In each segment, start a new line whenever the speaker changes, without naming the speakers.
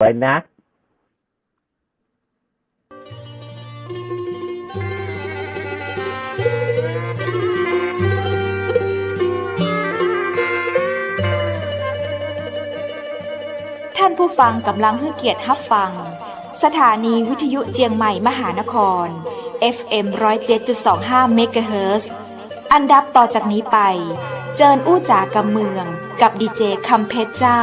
ไว้นะ
ท่านผู้ฟังกำลังให้เกียรติรับฟังสถานีวิทยุเจียงใหม่มหานคร FM 107.25 เมกะเฮิรตซ์อันดับต่อจากนี้ไปเจิญอู้จ๋ากำเมืองกับดีเจคำเพชรเจ้า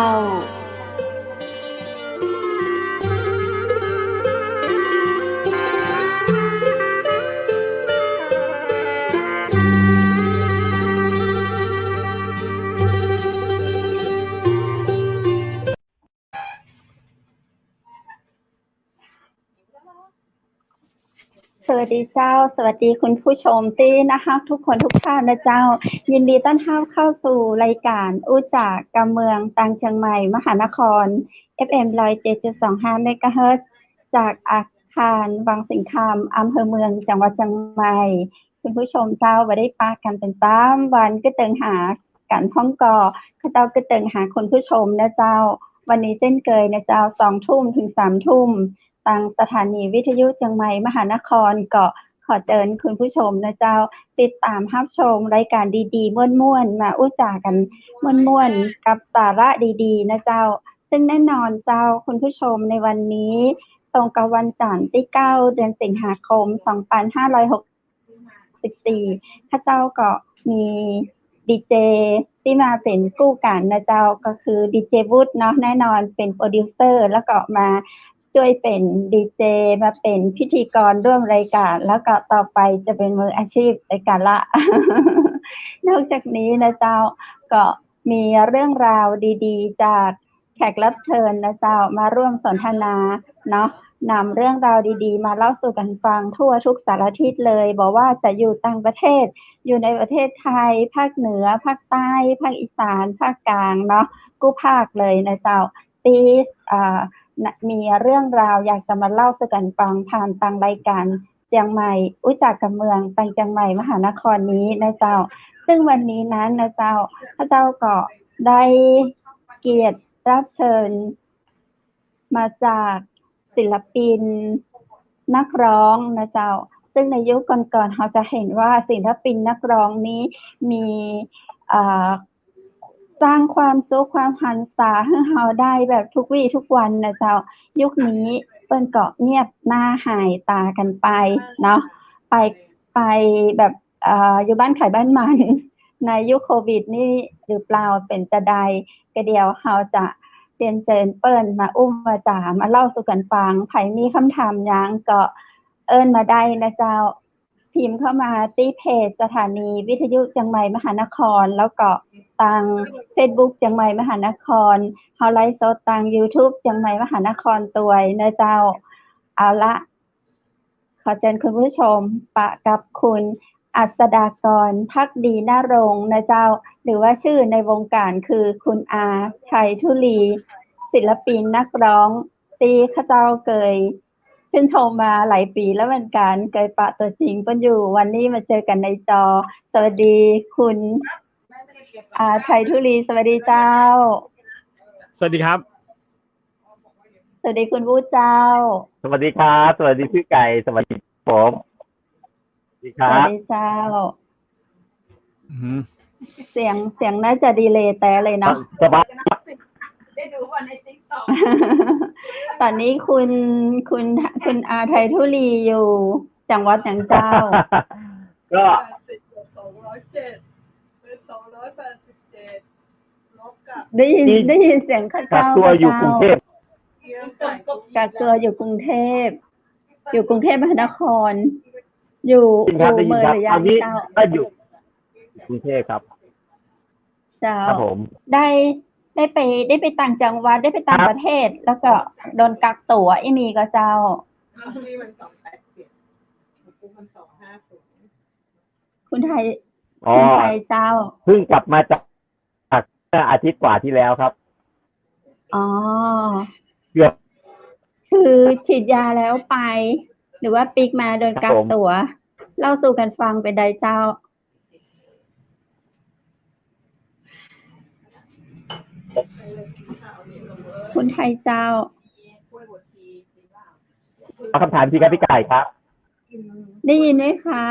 สวัสดีเจ้าสวัสดีคุณผู้ชมที่นะคะทุกคนทุกท่านนะเจ้ายินดีต้อนรับเข้าสู่รายการอู้จากกำเมืองตังเชียงใหม่มหานคร FM 107.25 เมกะเฮิรตซ์จากอาคารวังสิงคำอำเภอเมืองจังหวัดเชียงใหม่คุณผู้ชมเจ้าบ่ได้ปากันเป็น3วันก็เติงหากันพ้องก่อเขาเจ้าก็เติงหาคุณผู้ชมนะเจ้าวันนี้เช่นเคยนะเจ้า 2 ทุ่มถึง 3 ทุ่มทางสถานีวิทยุเชียงใหม่มหานครก็ขอเชิญคุณผู้ชมนะเจ้าติดตามรับชมรายการดีๆม่วนๆมาอู้จากันม่วนๆกับสาระดีๆนะเจ้าซึ่งแน่นอนเจ้าคุณผู้ชมในวันนี้ตรงกับวันจันทร์ที่9เดือนสิงหาคม2564ข้าเจ้าก็มีดีเจที่มาเป็นคู่กันนะเจ้าก็คือดีเจวุฒิเนาะแน่นอนเป็นโปรดิวเซอร์แล้วก็มาช่วยเป็นดีเจมาเป็นพิธีกรร่วมรายการแล้วก็ต่อไปจะเป็นมืออาชีพในการละ นอกจากนี้นะเจ้าก็มีเรื่องราวดีๆจากแขกรับเชิญนะเจ้ามาร่วมสนทนาเนาะนำเรื่องราวดีๆมาเล่าสู่กันฟังทั่วทุกสารทิศเลยบอกว่าจะอยู่ต่างประเทศอยู่ในประเทศไทยภาคเหนือภาคใต้ภาคอีสานภาคกลางเนาะกู้ภาคเลยนะเจ้าตีมีเรื่องราวอยากจะมาเล่าสู่กันฟังผ่านทางรายการเชียงใหม่อู้จากกับเมืองตังเชียงใหม่มหานครนี้นะเจ้าซึ่งวันนี้นั้นนะเจ้าพระเจ้าก็ได้เกียรติรับเชิญมาจากศิลปินนักร้องนะเจ้าซึ่งในยุคก่อนๆเราจะเห็นว่าศิลปินนักร้องนี้มีสร้างความสุขความหันษาให้เราได้แบบทุกวี่ทุกวันนะเจ้ายุคนี้เปิ้นก็เงียบหน้าหายตากันไปเนาะไปแบบอยู่บ้านขายบ้านมันในยุคโควิดนี่หรือเปล่าเป็นจะใดก็เดียวเราจะเรียนเชิญเปิ้นมาอุ้มมาจ๋ามาเล่าสู่กันฟังใครมีคำถามหยังก็เอิ้นมาได้นะเจ้าพิมพ์เข้ามาที่เพจสถานีวิทยุเชียงใหม่มหานครแล้วก็ทาง Facebook เชียงใหม่มหานครเฮาไลฟ์สดทาง YouTube เชียงใหม่มหานครตัวยนะเจ้าเอาละขอเชิญคุณผู้ชมปะกับคุณอัศดากรภักดีนรงค์นะเจ้าหรือว่าชื่อในวงการคือคุณอาชัยธุลีศิลปินนักร้องที่ข้าเจ้าเคยชื่นชมมาหลายปีแล้วเหมือนกันเคยปะตัวจริงเปิ้นอยู่วันนี้มาเจอกันในจอสวัสดีคุณชัยธุลีสวัสดีเจ้า
สวัสดีครับ
สวัสดีคุณวู้เจ้า
สวัสดีครับสวัสดีพี่ไก่สวัสดีผมสวัสดีครับ
สวัสดีเจ้าเสียงน่าจะดีเลย์แต่เลยเนาะ
สบาย
ได้ดูวันใน TikTok
ตอนนี้คุณอาไทยธุลีอยู่จังหวัดหยังเจ้า
ก็
207เป็น287ลบกับ
ได้ยินเสียงข้าเจ้า
ตัวอยู่กรุงเทพ
กักตัวอยู่กรุงเทพมหานครอยู่เมืองระยองเจ้า
ก็อยู่กรุงเทพครับ
เจ้า
ครับผม
ได้ไปต่างจังหวัดได้ไปต่างประเทศแล้วก็โดนกักตัวอีมีก็เจ้า
มีมัน287มัน250
คุณไทยเจ้า
เพิ่งกลับมาจากอาทิตย์กว่าที่แล้วครับ
อ๋อ
เกือบ
คือฉีดยาแล้วไปหรือว่าปีกมาโดนกักตัวเล่าสู่กันฟังเป็นใดเจ้าคุณไทยเจ้า
เอาคำถามทีครับพี่ไก่ครับ
ได้ยินไหมคะ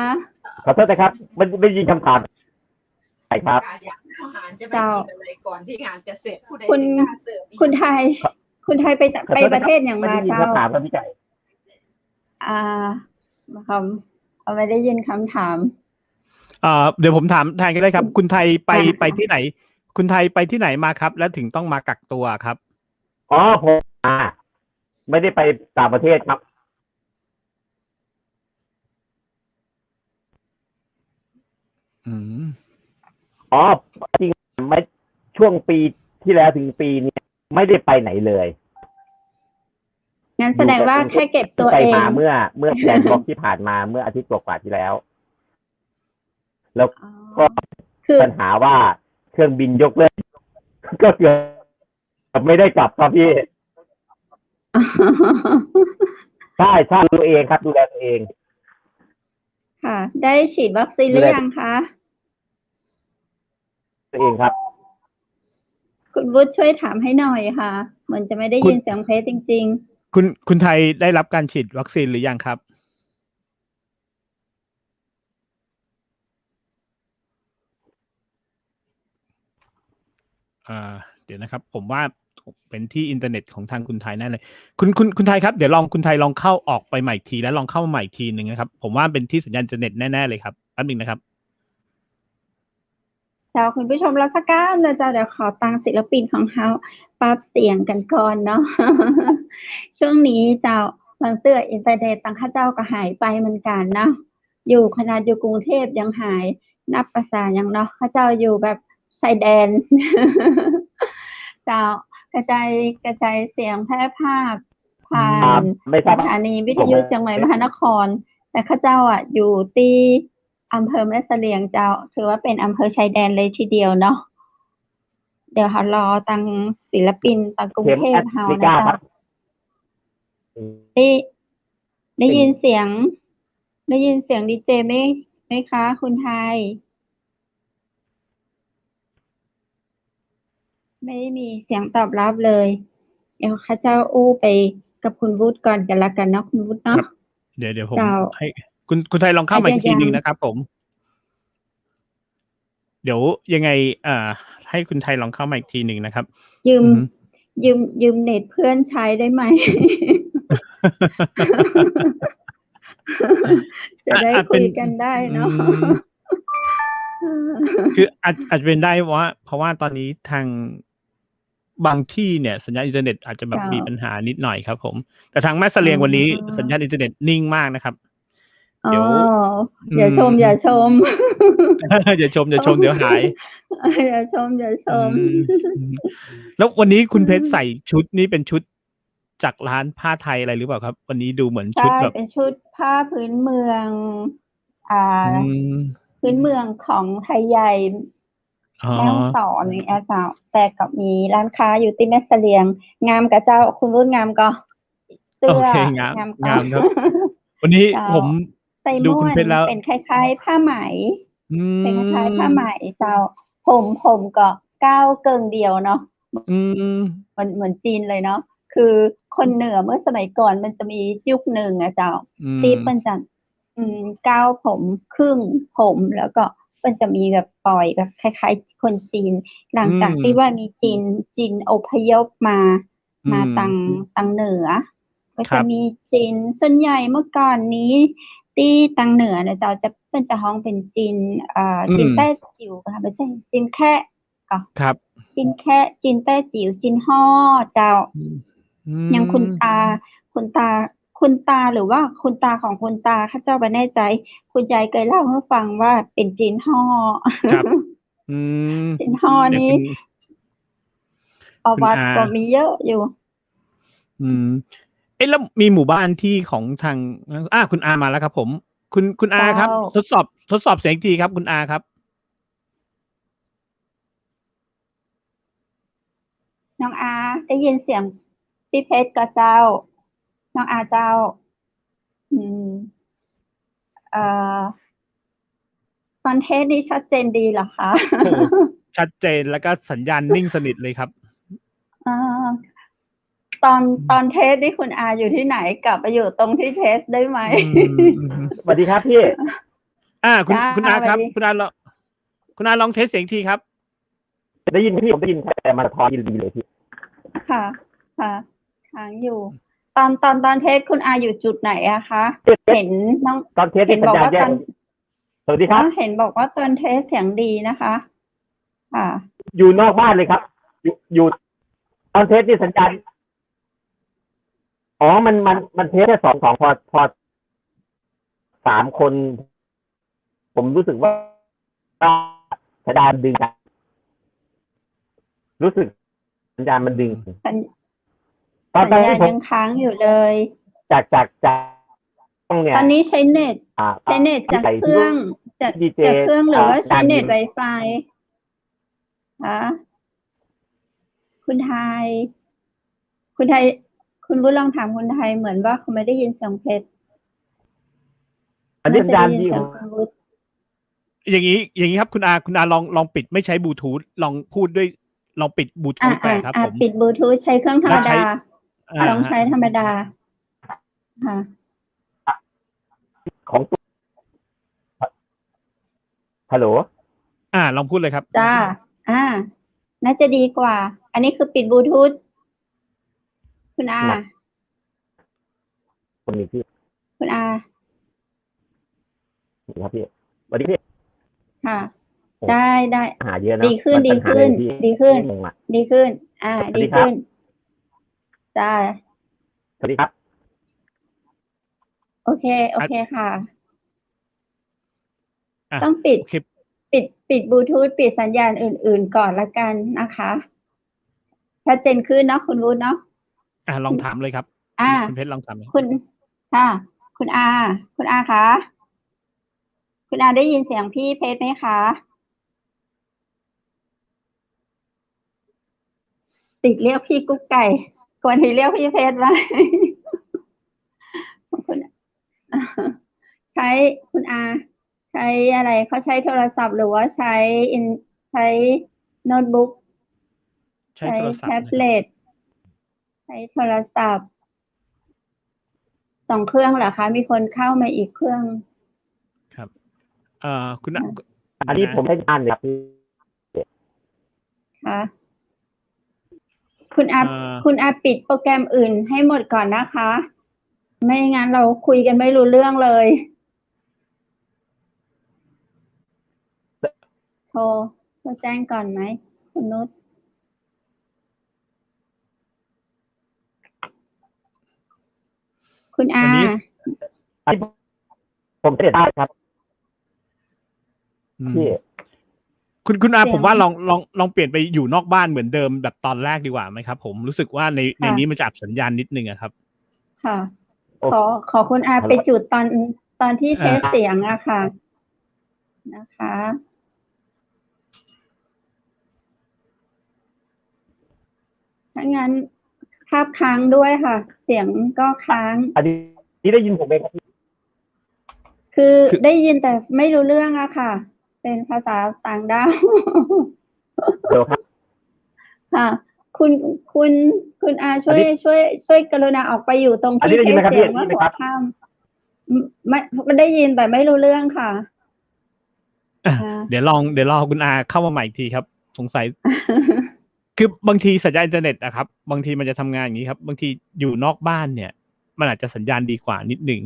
ขอโทษนะครับไม่ได้ยินคำถามไก่ครับ
อยากอาหารจะไปกินอะไรก่อนที่งานจะเสร็จผู้ใด
คุณ
สิกล้าเสิร์ฟอีก
คุณไทย คุณไทยไป
ขอ
ไป
โทษ
ป
นะ
ระ
ค
เท
บ
ศอย่าง
ไม่
มา
ได้ยิน
เจ้า
คำถามครับพี่ไก่
เขาไม่ได้ยินคำถาม
เดี๋ยวผมถามแทนก็ได้ครับ คุณไทยไป
ค่ะ
ไปที่ไหน คุณไทยไปที่ไหนมาครับ แล้วถึงต้องมากักตัวครับ
อ๋อผมไม่ได้ไปต่างประเทศครับ
อืม
อ๋อจริงไม่ช่วงปีที่แล้วถึงปีนี้ไม่ได้ไปไหนเลย
งั้นแสดงว่าแค่เก็บตัว
ไป
เอง
มาเมื่อแลนด์บล็อกที่ผ่านมาเมื่ออาทิตย์กว่าๆที่แล้ว แล้ว
อ๋อ
ก็
คือ
ปัญหาว่าเครื่องบินยกเลิกก็เกือบไม่ได้กลับครับพี่ใช่ตัวเองครับดูแลตัวเอง
ค่ะ ได้ฉีดวัคซีนหรือยังคะ
ตัวเองครับ
คุณวุฒิช่วยถามให้หน่อยค่ะ เหมือนจะไม่ได้ยินเสียงเพลสจริง
คุณไทยได้รับการฉีดวัคซีนหรือยังครับ เดี๋ยวนะครับ ผมว่าเป็นที่อินเทอร์เน็ตของทางคุณไทยแน่เลยคุณไทยครับเดี๋ยวคุณไทยลองเข้าออกไปใหม่อีกทีแล้วลองเข้ามาใหม่อีกทีหนึ่งนะครับ ผมว่าเป็นที่สัญญาณอินเทอร์เน็ตแน่ๆเลยครับแป๊บนึงนะครับ
ๆเจ้าคุณผู้ชมรักสักการนะเจ้าเดี๋ยวขอตังศิลปินของเฮาปรับเสียงกันก่อนเนาะ ช่วงนี้เจ้าบางเตื้ออินเทอร์เน็ตต่างข้าเจ้าก็หายไปเหมือนกันเนาะอยู่ขนาดอยู่กรุงเทพยังหายนับภาษาอย่างเนาะข้าเจ้าอยู่แบบชายแดน เจ้ากระจายเสียงแพร่ภาพผ่า
ครับ
น
ไม่ท
ส
ราบ
ถานีวิทยุจังหวัดมหานคร แต่ข้าเจ้าอ่ะอยู่ที่อำเภอแม่เสลียงเจ้าถือว่าเป็นอำเภอชายแดนเลยทีเดียวเนาะเดี๋ยวรอตังศิลปินตังกรุง
เข็ม
เท
แอ
พ
ฟ
เฮา
ริ
นะ
กาค
เจ้า
รับ
ได้ยินเสียงดีเจไหมคะคุณไทย ไม่มีเสียงตอบรับเลย เดี๋ยวข้าเจ้าอู้ไปกับคุณวุฒิก่อนกันละกันเนาะคุณวุฒิเนาะ
ครับ เดี๋ยวผม
เจ้า
ให้คุณไทยลองเข้ามาอีกทีหนึ่งนะครับ ผม เดี๋ยวยังไงให้คุณไทยลองเข้ามาอีกทีหนึ่งนะครับ
ยืม
อือฮึ
ยืมเน็ตเพื่อนใช้ได้ไหม จะได้
อาจ
คุ
เป็น
ยกันได้เนาะ
คืออาจจะเป็นได้ว่า เพราะว่าตอนนี้ทางบางที่เนี่ยสัญญาณอินเทอร์เน็ตอาจจะแบบ
เจ้ามี
มีปัญหานิดหน่อยครับผม แต่ทางแม่เสลียงวันนี้
อ๋อ
สัญญาณอินเทอร์เน็ตนิ่งมากนะครับ
อ๋อ
เดี๋ยว
อย่าชม
อืม
อย่าชม
อย่าชมเดี๋ยวหาย
อย่าชม อย่าชม
แล้ววันนี้คุณเพชรใส่ชุดนี่เป็นชุดจากร้านผ้าไทยอะไรหรือเปล่าครับ วันนี้ดูเหมือนชุด
ใช่
แบบ
เป็นชุดผ้าพื้นเมือง อ่า
อืม
พื้นเมืองของไทยใหญ่
อ๋อ
แม่ฮ่องสอนอย่างเงี้ยเจ้า แต่ก็มีร้านค้าอยู่ที่แม่เสลียง งามกับเจ้า คุณรุ่นงามก็เสื้
โอ
อ
เคงาม
ก็
งามครับ วันนี้
เจ้า
ผม
ใส่
ดู
ม่
คุ
ว
ณ
น
เพชรแล้ว
เป็นคล้ายๆผ้าไหม
อื
เป็นคล้ายๆผ้า
ม
ไหมเจ้า ผมก็ก้าวเกิงเดียวเนาะ
อืม
เหมือนจีนเลยเนาะ คือคนเหนือเมื่อสมัยก่อนมันจะมียุคหนึ่งอะเจ้า
อื
ที่
ม
เปิ้นจะก้าวผมครึ่งผมแล้วก็เปิ้นจะมีแบบปล่อยแบบคล้ายๆคนจีน หลังจากที่ว่ามีจีนอพยพมาตังเหนือ ก็
ครั
จะ
บ
มีจีนส่วนใหญ่เมื่อก่อนนี้ที่ตังเหนือนะเจ้าเปิ้นจะฮ้องเป็นจีนจีนแต้จิ๋วค่ะไม่ใช่จีนแค่ก็
ครับ
จีนแค่จีนแต้จิ๋วจีนฮ้อเจ้า อย่างคุณตาหรือว่าคุณตาของคุณตาข้าเจ้าบ่แน่ใจ คุณยายเคยเล่าให้ฟังว่าเป็นจีนฮ้อ
ครับ อืม
จีนฮ้อ
เดี๋ยว
นี้
คุณ
ประวัติ
คุณอา
ก็มีเยอะอยู่
อืม แล้วมีหมู่บ้านที่ของทางคุณอามาแล้วครับ ผม คุณอาครับ
เจ้า
ทดสอบเสียงอีกทีครับ คุณอาครับ
น้องอาได้ยินเสียงพี่เพชรกับเจ้า น้องอาเจ้า อืมคอนเทนต์นี้ชัดเจนดีเหรอคะ
โอ้โฮ ชัดเจนแล้วก็สัญญาณนิ่งสนิทเลยครับ
อ่า ตอนเทสนี่คุณอาอยู่ที่ไหนกลับไปอยู่ตรงที่เทสได้ไหม
สวัสดีครับพี่
คุณ
จ้า
คุณอาครับ
สวัสดี
คุณอาลองเทสเสียงทีครับ
ได้ยินพี่ผมได้ยินแต่มันทอนดีเลยพี่
ค่ะค่ะค้างอยู่ ตอนเทสคุณอาอยู่จุดไหนอะคะเห็นน้อง
ตอนเทส
เห็น
สัญ
บอก
ญาณ
ว่า
แย่
ตอน
สวัสดีครับ
เห็นบอกว่าตอนเทสเสียงดีนะคะ ค่ะ
อยู่นอกบ้านเลยครับ อยู่ตอนเทสนี่สัญญาณอ๋อมันเทสแค่สองพอสามคน ผมรู้สึกว่าสัญญาณดึงกันรู้สึกสัญญาณมันดึง
สัญ
ตอน
ญาณ
นี้ผม
ยังค้างอยู่เลย
จากต้องเนี่ย
ตอนนี้ใช้เน็ต ใช้เน็ตจากเครื่องจาก
ดีเจ
เครื่องหรือว่าใช้เน็ต
การ
Wi-Fi คะคุณไทย คุณบุญลองถามคุณไทยเหมือนว่าเขาไม่ได้ยินเสียงเพชร
อันนี้สัญญาณ
น่จะ
ดี
ได้ยิน
ข
เสี
อย ง
งคุณบุญ
อย่างนี้ครับคุณอาลองปิดไม่ใช้บลูทูธลองพูดด้วยลองปิดบลูทูธไปครับผม
ปิดบลูทูธใช้เครื่องธรรม
แล้วใช้
ดาลองใช้ธรรมดาค่ะ
ของตัวฮัลโหล
ลองพูดเลยครับ
จ้า น่าจะดีกว่า อันนี้คือปิดบลูทูธคุณอา
คนนี้พี่
คุณอา
นี่ครับพี่สวัสดีพี่
ค่ะ ได้
หาเยอะเนอะ
ดีขึ้น
มัปัญหาเลยพี่
ดีขึ้น
งงอะ
ดีขึ้น
สวัส
ดี
ดีครับ
ขึ้น จ้า
สวัสดีครับ
โอเคค่ะ
อ่ะ
ต้องปิด
โอเค
ปิดบลูทูธปิดสัญญาณอื่นๆก่อนละกันนะคะชัดเจนขึ้นเนาะคุณวุฒิเนาะ
ลองถามเลยครับ
อ่า
คุณเพชรลองถามเลย
ค่ะ คุณอาคะคุณอาได้ยินเสียงพี่เพชรไหมคะ ติดเรียกพี่กุ๊กไก่ควรที่เรียกพี่เพชรไหม คุณใช้คุณอา ใช้อะไรเขาใช้โทรศัพท์หรือว่าใช้โน้ตบุ๊ก
ใช้โทรศัพท์
แท็
นะ
บ
ครับ
เล็ตใช้โทรศัพท์2 เครื่องเหรอคะ มีคนเข้ามาอีกเครื่อง
ครับคุณอา
อันนี้ผมให้งานเนี่ยครับพี่
ค่ะ คุณอาปิดโปรแกรมอื่นให้หมดก่อนนะคะ ไม่งั้นเราคุยกันไม่รู้เรื่องเลยโทรแจ้งก่อนไหมคุณนุชคุณอา
วันนี้
อันนี้ผมเสร็จได้ครับ
อืม
พี่
คุณอา
เสียง
ผมว่าลองเปลี่ยนไปอยู่นอกบ้านเหมือนเดิมแบบตอนแรกดีกว่าไหมครับ ผมรู้สึกว่าในนี้มันจะอับสัญญาณนิดนึงอะครับ
ค่ะ
โอ้
ขอคุณอาไปจุดตอนที่เทสเสียงอะค่ะ นะคะ ถ้างั้นภาพค้างด้วยค่ะ เสียงก็ค้าง
อันนี้ได้ยินผมไหมครับพี่
คือได้ยินแต่ไม่รู้เรื่องอะค่ะ เป็นภาษาต่างด้าว
เดี๋ยวครับ
ค่ะ คุณอาช่วยกรุณาออกไปอยู่ตรง
อัน
ที่
นี้ได้ยินไหมครับ
เสียง
พี่
เมื่อ
ได้ยินไหม
หัว
ครับ
ค่ำไม่ได้ยินแต่ไม่รู้เรื่องค่ะ
เดี๋ยวรอคุณอาเข้ามาใหม่อีกทีครับ สงสัย คือบางทีสัญญาณอินเทอร์เน็ตอะครับบางทีมันจะทำงานอย่างนี้ครับ บางทีอยู่นอกบ้านเนี่ย มันอาจจะสัญญาณดีกว่านิดหนึ่ง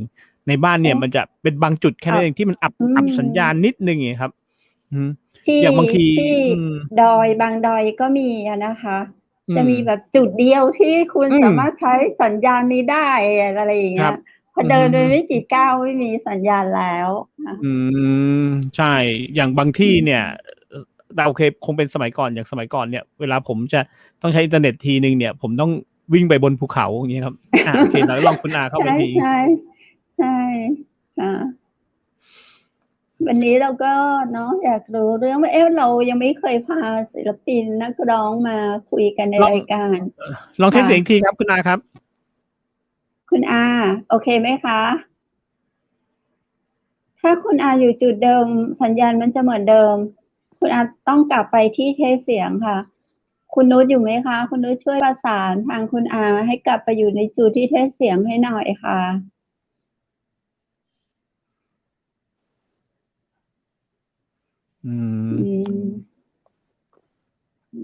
ในบ้านเนี่ย มันจะเป็นบางจุดแค่นั้นเองที่มันอับสัญญาณนิดนึงอย่างเงี้ยครับ
ที่
อย่างบางที
ที่บางดอยก็มีอะนะคะ
อืม
จะมีแบบจุดเดียวที่คุณ
อืม
สามารถใช้สัญญาณนี้ได้อะไรอย่าง
ครั
เงี้
บ
ยพอเดิน
อืม
ไปไม่กี่ก้าวไม่มีสัญญาณแล้วค่ะ
ใช่ อย่างบางที่เนี่ยแต่โอเคคงเป็นสมัยก่อนอย่างสมัยก่อนเนี่ย เวลาผมจะต้องใช้อินเทอร์เน็ตทีนึงเนี่ย ผมต้องวิ่งไปบนภูเขาอย่างเงี้ยครับโอเคแล้วลองคุณอาเข้าไปที
ใช่ค่ะวันนี้เราก็เนาะอยากรู้เรื่องว่าเรายังไม่เคยพาศิลปินนักร้องมาคุยกันในรายการ
ลองเทสเสียงอีกทีครับคุณอาครับ
คุณอา โอเคไหมคะ ถ้าคุณอาอยู่จุดเดิมสัญญาณมันจะเหมือนเดิม คุณอาต้องกลับไปที่เทสเสียงค่ะ คุณนุชอยู่ไหมคะคุณนุชช่วยประสานทางคุณอาให้กลับไปอยู่ในจุดที่เทสเสียงให้หน่อยค่ะ
อืม
อืม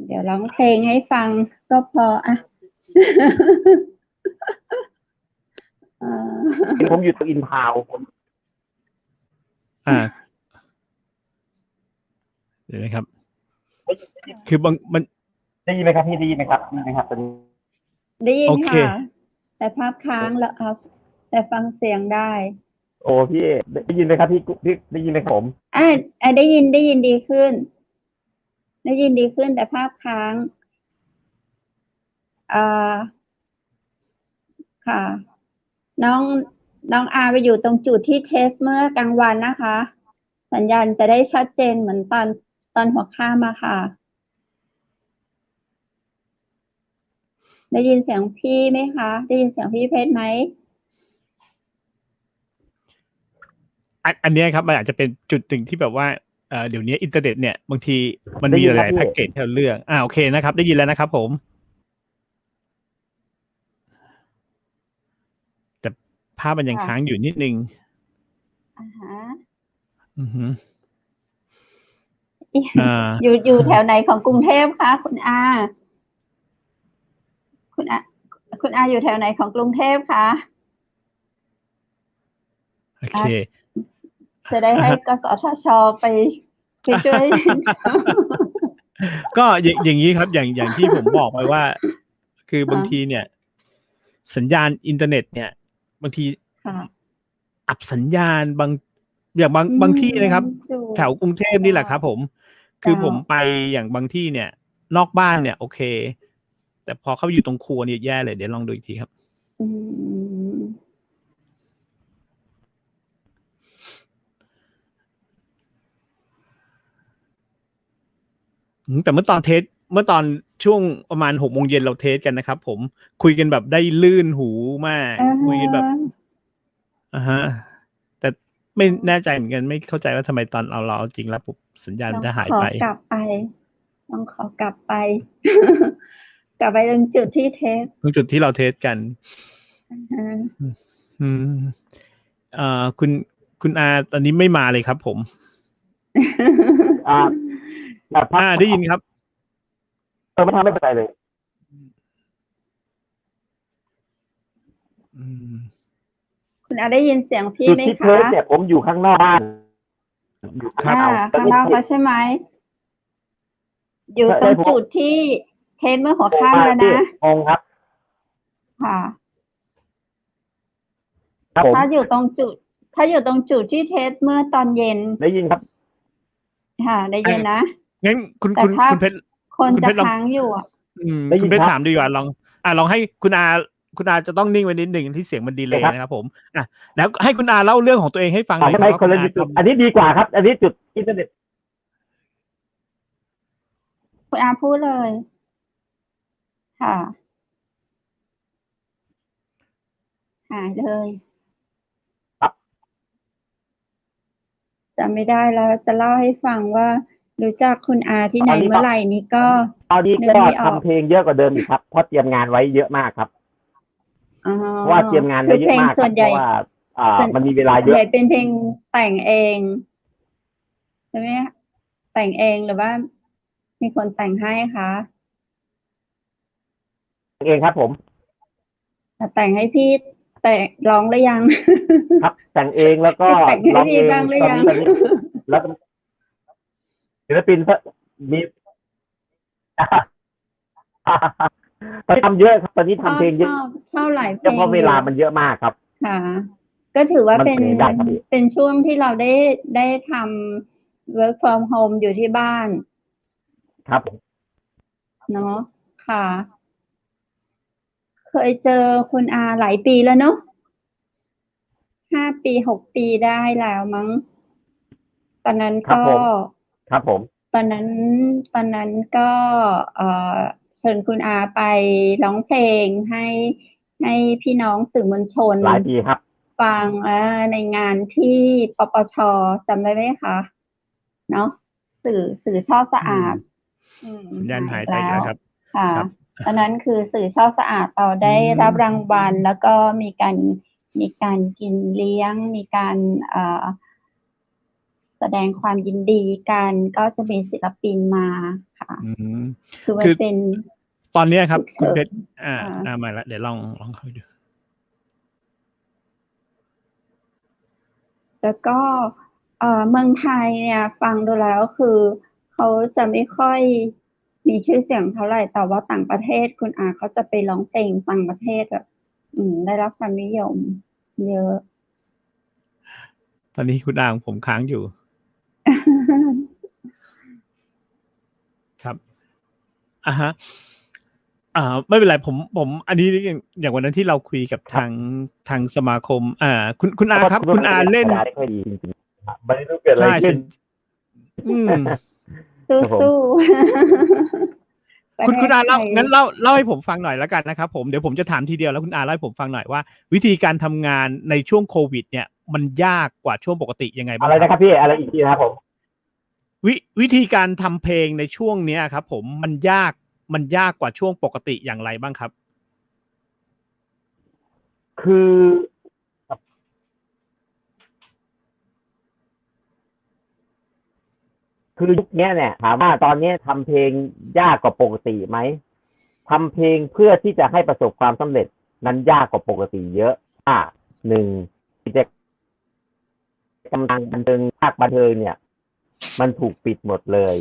เดี๋ยวร้องเพลงให้ฟังก็พออ่ะ
ผมอยู่ตัวอินทาวน์ผม
เดี๋ยวนะครับ คือบางมัน
ได้ยินไหมครับพี่ได้ยินไหมครับได้ยินไหมครับตอนนี้
ได้ยิน
โอเค
ค่ะ แต่ภาพค้างแล้วครับแต่ฟังเสียงได้
โอ้พี่ได้ยินไหมครับพี่ได้ยินไหมครับผม
ได้ยินดีขึ้น ได้ยินดีขึ้นแต่ภาพค้างค่ะ น้องอาไปอยู่ตรงจุดที่เทสเมื่อกลางวันนะคะ สัญญาณจะได้ชัดเจนเหมือนตอนหัวค่ำมาค่ะ ได้ยินเสียงพี่ไหมคะ ได้ยินเสียงพี่เพชรไหม
อันเนี้ยครับมันอาจจะเป็นจุดหนึ่งที่แบบว่าเดี๋ยวนี้อินเทอร์เน็ตเนี่ยบางทีมันมีหลายแพ็กเกจให้เราเลือกโอเคนะครับ ได้ยินแล้วนะครับผม แต่ภาพมันยังค้างอยู่นิดนึง อือฮึ
อยู่แถวไหนของกรุงเทพคะคุณอาอยู่แถวไหนของกรุงเทพคะ
โอเค
จะได้ให้กสทชไปช่วย
ก็อย่างนี้ครับอย่างที่ผมบอกไปว่า คือบางทีเนี่ย สัญญาณอินเทอร์เน็ตเนี่ย บางทีอับสัญญาณอย่างบางที่นะครับ แถวกรุงเทพนี่แหละครับผม คือผมไปอย่างบางที่เนี่ย นอกบ้านเนี่ย โอเค แต่พอเข้าอยู่ตรงครัวเนี่ยแย่เลยเดี๋ยวลองดูอีกทีครับ แต่เมื่อตอนช่วงประมาณ18:00 นเราเทสกันนะครับผมคุยกันแบบได้ลื่นหูมากคุยกันแบบแต่ไม่แน่ใจเหมือนกันไม่เข้าใจว่าทำไมตอนเราจริงแล้วปุ๊บสัญญาณมันจะหายไป
ต้องขอกลับไป กลับไปตรงจุดที่เทส
ตรงจุดที่เราเทสกันคุณอาตอนนี้ไม่มาเลยครับผมได้ยินครับ
ไม่ทำไม่เป็นไรเลย
คุณอาได้ยินเสียงพี่ไหมคะ
จุดที่เทสเนี่ยผมอยู่ข้างนอกบ้านอยู่ข้างนอก
ใช่ไหมอยู่ตรงจุดที่เทสเมื่อหัวค่ำแล้วนะ
ครับ
ค่ะถ้าอยู่ตรงจุดที่เทสเมื่อตอนเย็น
ได้ยินครับ
ค่ะได้ยินนะ
งั้นคุณเพชร
คนจะค้างอยู่
คุณเพชรถามดีกว่าลองให้คุณอาจะต้องนิ่งไว้นิดหนึ่งที่เสียงมันดีเลยนะครับผมแล้วให้คุณอาเล่าเรื่องของตัวเองให้ฟังหน่อยครับ
อันนี้ดีกว่าครับ อันนี้จุดอินเทอร์เน็ต
คุณอาพูดเลยค่ะหายเลยจำไม่ได้แล้วจะเล่าให้ฟังว่ารู้จักคุณอาที่ไหนเมื่อไหร่นี้ก็
ตอนนี้ก็ทำเพลงเยอะกว่าเดิมอีกครับเพราะเตรียมงานไว้เยอะมากครับว่าเตรียมงานไว้เยอะมากครับเพราะว่ามันมีเวลาเยอะ
เป็นเพลงแต่งเองใช่ไหมแต่งเองหรือว่ามีคนแต่งให้คะ
เองครับผม
แต่งให้พี่แต่ร้องหรือยัง
ครับแต่งเองแล้วก็
ร้องเองบ้างหรือยัง
แล้วศิลปินมีตอนนี้ทำเยอะครับตอนนี้ทำเพลงเยอะ
เท่าไหร่
เพราะเวลามันเยอะมากครับ
ค่ะก็ถือว่าเป็นช่วงที่เราได้ทำ work from home อยู่ที่บ้าน
ครับ
เนาะค่ะเคยเจอคุณอาหลายปีแล้วเนาะ5 ปี 6 ปีได้แล้วมั้งตอนนั้นก็
ครับผม
ตอนนั้นก็เชิญคุณอาไปร้องเพลงให้พี่น้องสื่อมวลชน
หลายปีครับ
ฟังในงานที่ปปช.จำได้ไหมคะเนาะสื่อช่อสะอาด
สัญญาณหายไปแล้วครับ
ค่ะ
ครับ
ตอนนั้นคือสื่อช่อสะอาดเราได้รับรางวัลแล้วก็มีการกินเลี้ยง มีการแสดงความยินดีกันก็จะมีศิลปินมาค่ะ
อืม
คือมั
คื
น
อ
เป็น
ตอนเนี้ยครับ
ฉุกเฉิน
คุณเพชร
ค่ะ
มาแล้วเดี๋ยวลองเข้าไปดู
แล้วก็เมืองไทยเนี่ยฟังดูแล้วคือเขาจะไม่ค่อยมีชื่อเสียงเท่าไหร่แต่ว่าต่างประเทศคุณอาเขาจะไปร้องเพลงต่างประเทศแบบได้รับความนิยมเยอะ
ตอนนี้คุณอาของผมค้างอยู่ครับฮะไม่เป็นไรผมอันนี้อย่างวันนั้นที่เราคุยกับทางสมาคมคุณอาครับ คุณอาเล่น
ได้ค่อยดีจริงๆไม่รู้เกิดอะไร
ใช่
ขึ้น
สู้
คุณอา
ประเทศไท
เล่าย งั้นเล่าให้ผมฟังหน่อยแล้วกันนะครับผมเดี๋ยวผมจะถามทีเดียวแล้วคุณอาเล่าให้ผมฟังหน่อยว่า วิธีการทำงานในช่วงโควิด เนี่ยมันยากกว่าช่วงปกติยังไงบ้าง
อะไรนะครับพี่อะไรอีกทีนะครับผม
วิธีการทำเพลงในช่วงเนี้ยครับ ผมมันยากกว่าช่วงปกติอย่างไรบ้างครับ
คือยุคนี้เนี่ยถามว่าตอนนี้ทำเพลงยากกว่าปกติไหมทำเพลงเพื่อที่จะให้ประสบความสำเร็จนั้นยากกว่าปกติเยอะหนึ่งกิจกรรมทางบันเทิงภาคบันเทิงเนี่ย มันถูกปิดหมดเลย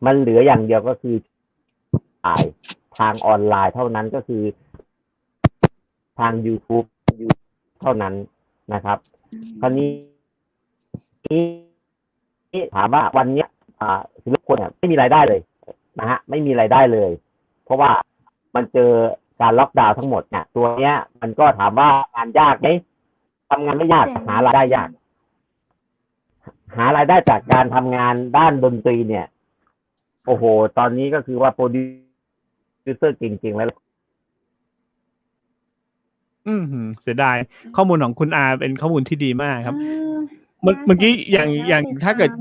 มันเหลืออย่างเดียวก็คือถ่ายทางออนไลน์เท่านั้นก็คือทาง YouTube เท่านั้นนะครับ คราวนี้ถามว่าวันนี้ศิลปินเนี่ยไม่มีรายได้เลยนะฮะไม่มีรายได้เลย เพราะว่ามันเจอการล็อกดาวน์ทั้งหมดเนี่ยตัวเนี้ยมันก็ถามว่างานยากไหมทำงานไม่ยากหารายได้ยาก หารายได้จากการทำงานด้านดนตรีเนี่ยโอ้โหตอนนี้ก็คือว่าโปรดิวเซอร์จริงๆแล้ว
เสียดายข้อมูลของคุณอาเป็นข้อมูลที่ดีมากครับเมื่อกี้อย่างถ้าเกิด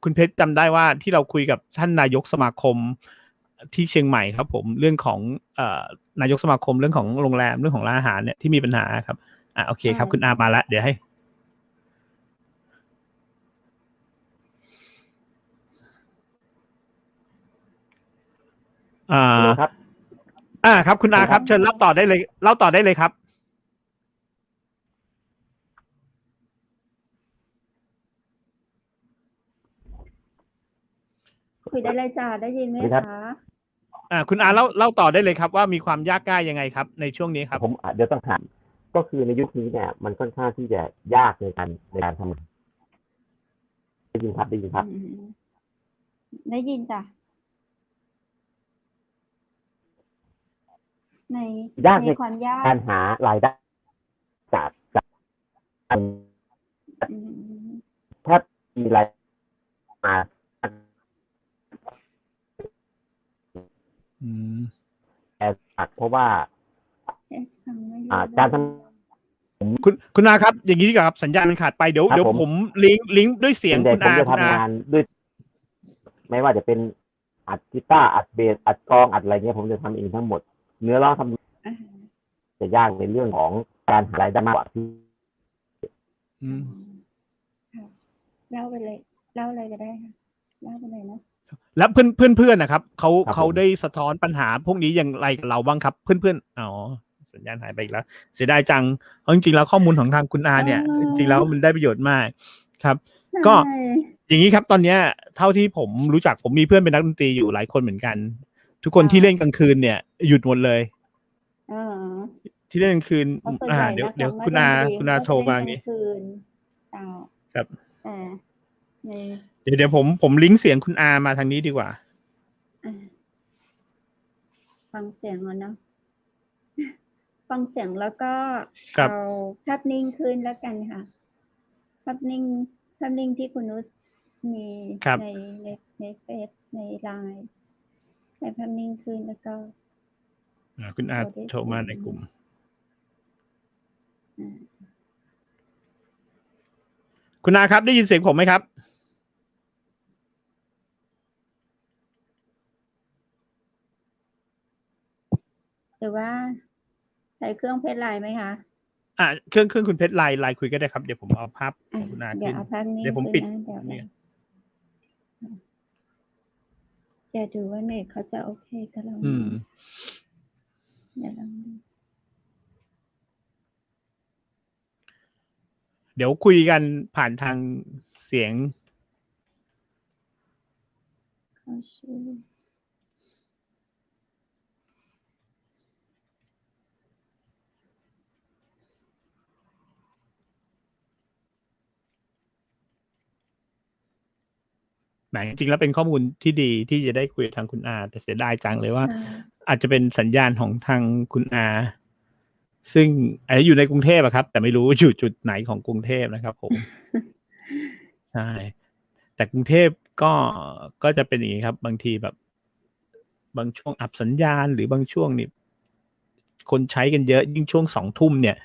คุณเพชรจำได้ว่าที่เราคุยกับท่านนายกสมาคมที่เชียงใหม่ครับผมเรื่องของนายกสมาคมเรื่องของโรงแรมเรื่องของร้านอาหารเนี่ยที่มีปัญหาครับโอเคครับคุณอามาแล้วเดี๋ยวให้
ครับ
ครับคุณอาครับเชิญเล่าต่อได้เลยครับ
คุยได้เลยจ้าได้ยินไหมคะ
คุณอาเล่าต่อได้เลยครับว่ามีความยากง่ายยังไงครับในช่วงนี้ครับ
ผมเดี๋ยวต้องถามก็คือในยุคนี้เนี่ยมันค่อนข้างที่จะยากในการทำได้ยินครับได้ยินจ้ะในความยากการหารายได้จากถ้ามีรายมาเพราะว่าการทำ
คุณอาครับอย่างนี้ดีกว่าครับสัญญาณมันขาดไปเดี๋ยวผมลิงก์ด้วยเสียงคุณอา
จะทำงานด้วยไม่ว่าจะเป็นอัดกีตาร์อัดเบสอัดกลองอัดอะไรเงี้ยผมจะทำเองทั้งหมดเนื้อร้องทำจะยากในเรื่องของการหารายได้มากกว่าที่
เล่าไปเลยก็ได้ค่ะเล่าไปเลยนะ
แล้วเพื่อนนะครับเขาได้สะท้อนปัญหาพวกนี้อย่างไรกับเราบ้างครับเพื่อนสัญญาณหายไปอีกแล้วเสียดายจังเพราะจริงๆแล้วข้อมูลของทางคุณอาเนี่ยจริงๆแล้วมันได้ประโยชน์มากครับก็อย่างนี้ครับตอนนี้เท่าที่ผมรู้จักผมมีเพื่อนเป็นนักดนตรีอยู่หลายคนเหมือนกันทุกคนที่เล่นกลางคืนเนี่ยหยุดหมดเลยที่เล่นกลางคืนเดี๋ยวคุณอาโทรมาอย่างนี้ครับเดี๋ยวผมลิงก์เสียงคุณอามาทางนี้ดีกว่า
ฟังเสียงก่อนเนาะฟังเสียงแล้วก็เอาภาพนิ่งขึ้นแล้วกันค่ะภาพนิ่งที่คุณนุชมีในเฟซในไลน์ใช้ภาพนิ่งขึ้นแล้วก็
คุณอาโทรมาในกลุ่มคุณอาครับได้ยินเสียงผมไหมครับ
ช้เครื่องเพชรไลน์ไหมคะ
เครื่องคุณเพชรไลน์คุยก็ได้ครับเดี๋ยวผมเอาภาพของคุณอา
เดี๋ย
ขึ้
วน เอาภาพนี้
เดี๋ยวผม
ขึ้น
ปิด
นะเดี๋ยว
เนี่ย
จะดูว่าเน็ตเขาจะโอเคกับเราไหมเดี๋ยวลองดู
เดี๋ยวคุยกันผ่านทางเสียง
เข้าชื่อ
จริงๆแล้วเป็นข้อมูลที่ดีที่จะได้คุยกับทางคุณอาแต่เสียดายจังเลยว่า อาจจะเป็นสัญญาณของทางคุณอาซึ่งอาจจะอยู่ในกรุงเทพอะครับ แต่ไม่รู้อยู่จุดไหนของกรุงเทพนะครับ ผมใช่แต่กรุงเทพก็จะเป็นอย่างนี้ครับ บางทีแบบ บางช่วงอับสัญญาณหรือบางช่วงนี่คนใช้กันเยอะยิ่งช่วง2 ทุ่มเนี่ย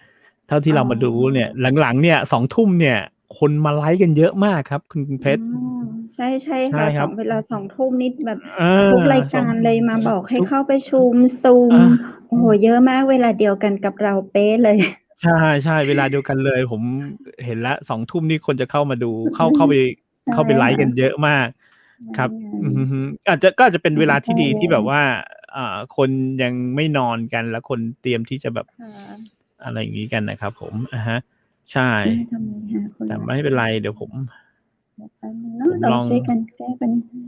เท่าที่เรามาดูเนี่ย หลังๆเนี่ย2 ทุ่มเนี่ย คนมาไลฟ์กันเยอะมากครับคุณเพชร
ใช่ใช่
ใช่
ค่ะ
ครับ
เวลา2 ทุ่มนิดแบบ
เออ
ทุกรายการเลยมาบอกให้เข้าไปชุมซูม โอ้โหเยอะมากเวลาเดียวกันกับเราเป๊ะเลย
ใช่เวลาเดียวกันเลย ผมเห็นแล้ว2 ทุ่มนี่คนจะเข้ามาดูเข้าไปไลฟ์กันเยอะมาก ครับ ก็อาจจะเป็นเวลาที่ดีที่แบบว่าคนยังไม่นอนกันแล้วคนเตรียมที่จะแบบ อะไรอย่างนี้กันนะครับ ผมใช่แต่ไม่เป็นไรเดี๋ยวผม
เราช่วยกันแก้ปัญหา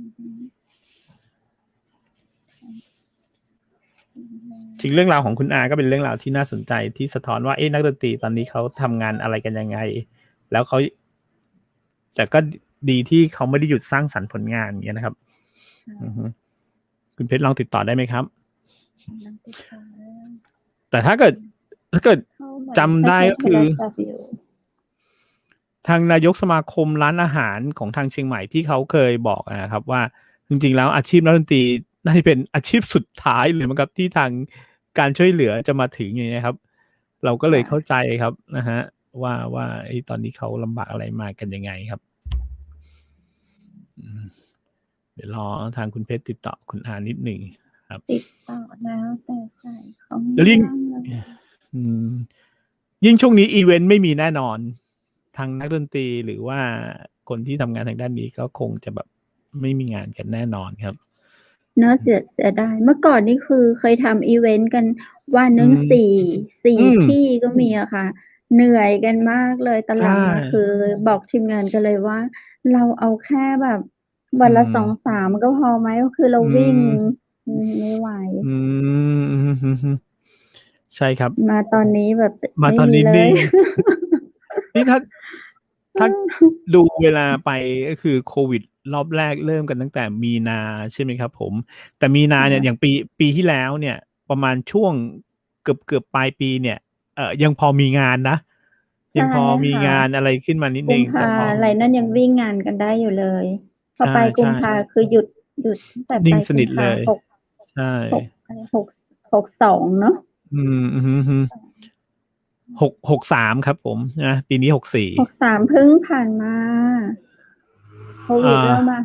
จริงเรื่องราวของคุณอาก็เป็นเรื่องราวที่น่าสนใจที่สะท้อนว่านักดนตรีตอนนี้เขาทำงานอะไรกันยังไง แล้วเขาแต่ก็ดีที่เขาไม่ได้หยุดสร้างสรรค์ผลงานอย่างเงี้ยนะครับคุณเพชรลองติดต่อได้ไหมครับ แต่ถ้าเกิดจำได้ก็คือทางนายกสมาคมร้านอาหารของทางเชียงใหม่ที่เขาเคยบอกนะครับ ว่าจริงๆแล้วอาชีพนักดนตรีน่าจะเป็นอาชีพสุดท้ายเลยมั้งครับที่ทางการช่วยเหลือจะมาถึงอย่างนี้ครับ เราก็เลยเข้าใจครับนะฮะว่าตอนนี้เขาลำบากอะไรมากันยังไงครับเดี๋ยวรอทางคุณเพชรติดต่อคุณอานิดหนึ่งครับ
ติดต่อแล้วแต่ใส่เขาไม่
แล้วยิ่งช่วงนี้อีเวนต์ไม่มีแน่นอนทางนักดนตรีหรือว่าคนที่ทำงานทางด้านนี้ก็คงจะแบบไม่มีงานกันแน่นอนครับ
เนอะเสียดายเมื่อก่อนนี่คือเคยทำอีเวนต์กันวันหนึ่งสี่ที่ก็มีอะค่ะ เหนื่อยกันมากเลยตอนหลังมาคือบอกทีมงานกันเลยว่า เราเอาแค่แบบวันละ2-3ก็พอไหมก็คือเราวิ่งไม่ไหว
ใช่ครับ
มาตอนนี้แบบ
มาตอนนี้นี่ถ้าดูเวลาไปก็คือโควิดรอบแรกเริ่มกันตั้งแต่มีนาใช่ไหมครับผมแต่มีนาเนี่ยอย่างปีที่แล้วเนี่ยประมาณช่วงเกือบปลายปีเนี่ยยังพอมีงานนะยังพอมีงานอะไรขึ้นมานิดนึง
แต่พออะไรนั่นยังวิ่งงานกันได้อยู่เลยพอไปกุมภาคือหยุดแต่ไป
สนิทเลยใช่
62เนาะ
63ครับผมนะปีนี้
63เพิ่งผ่านมาโควิดเริ่มมา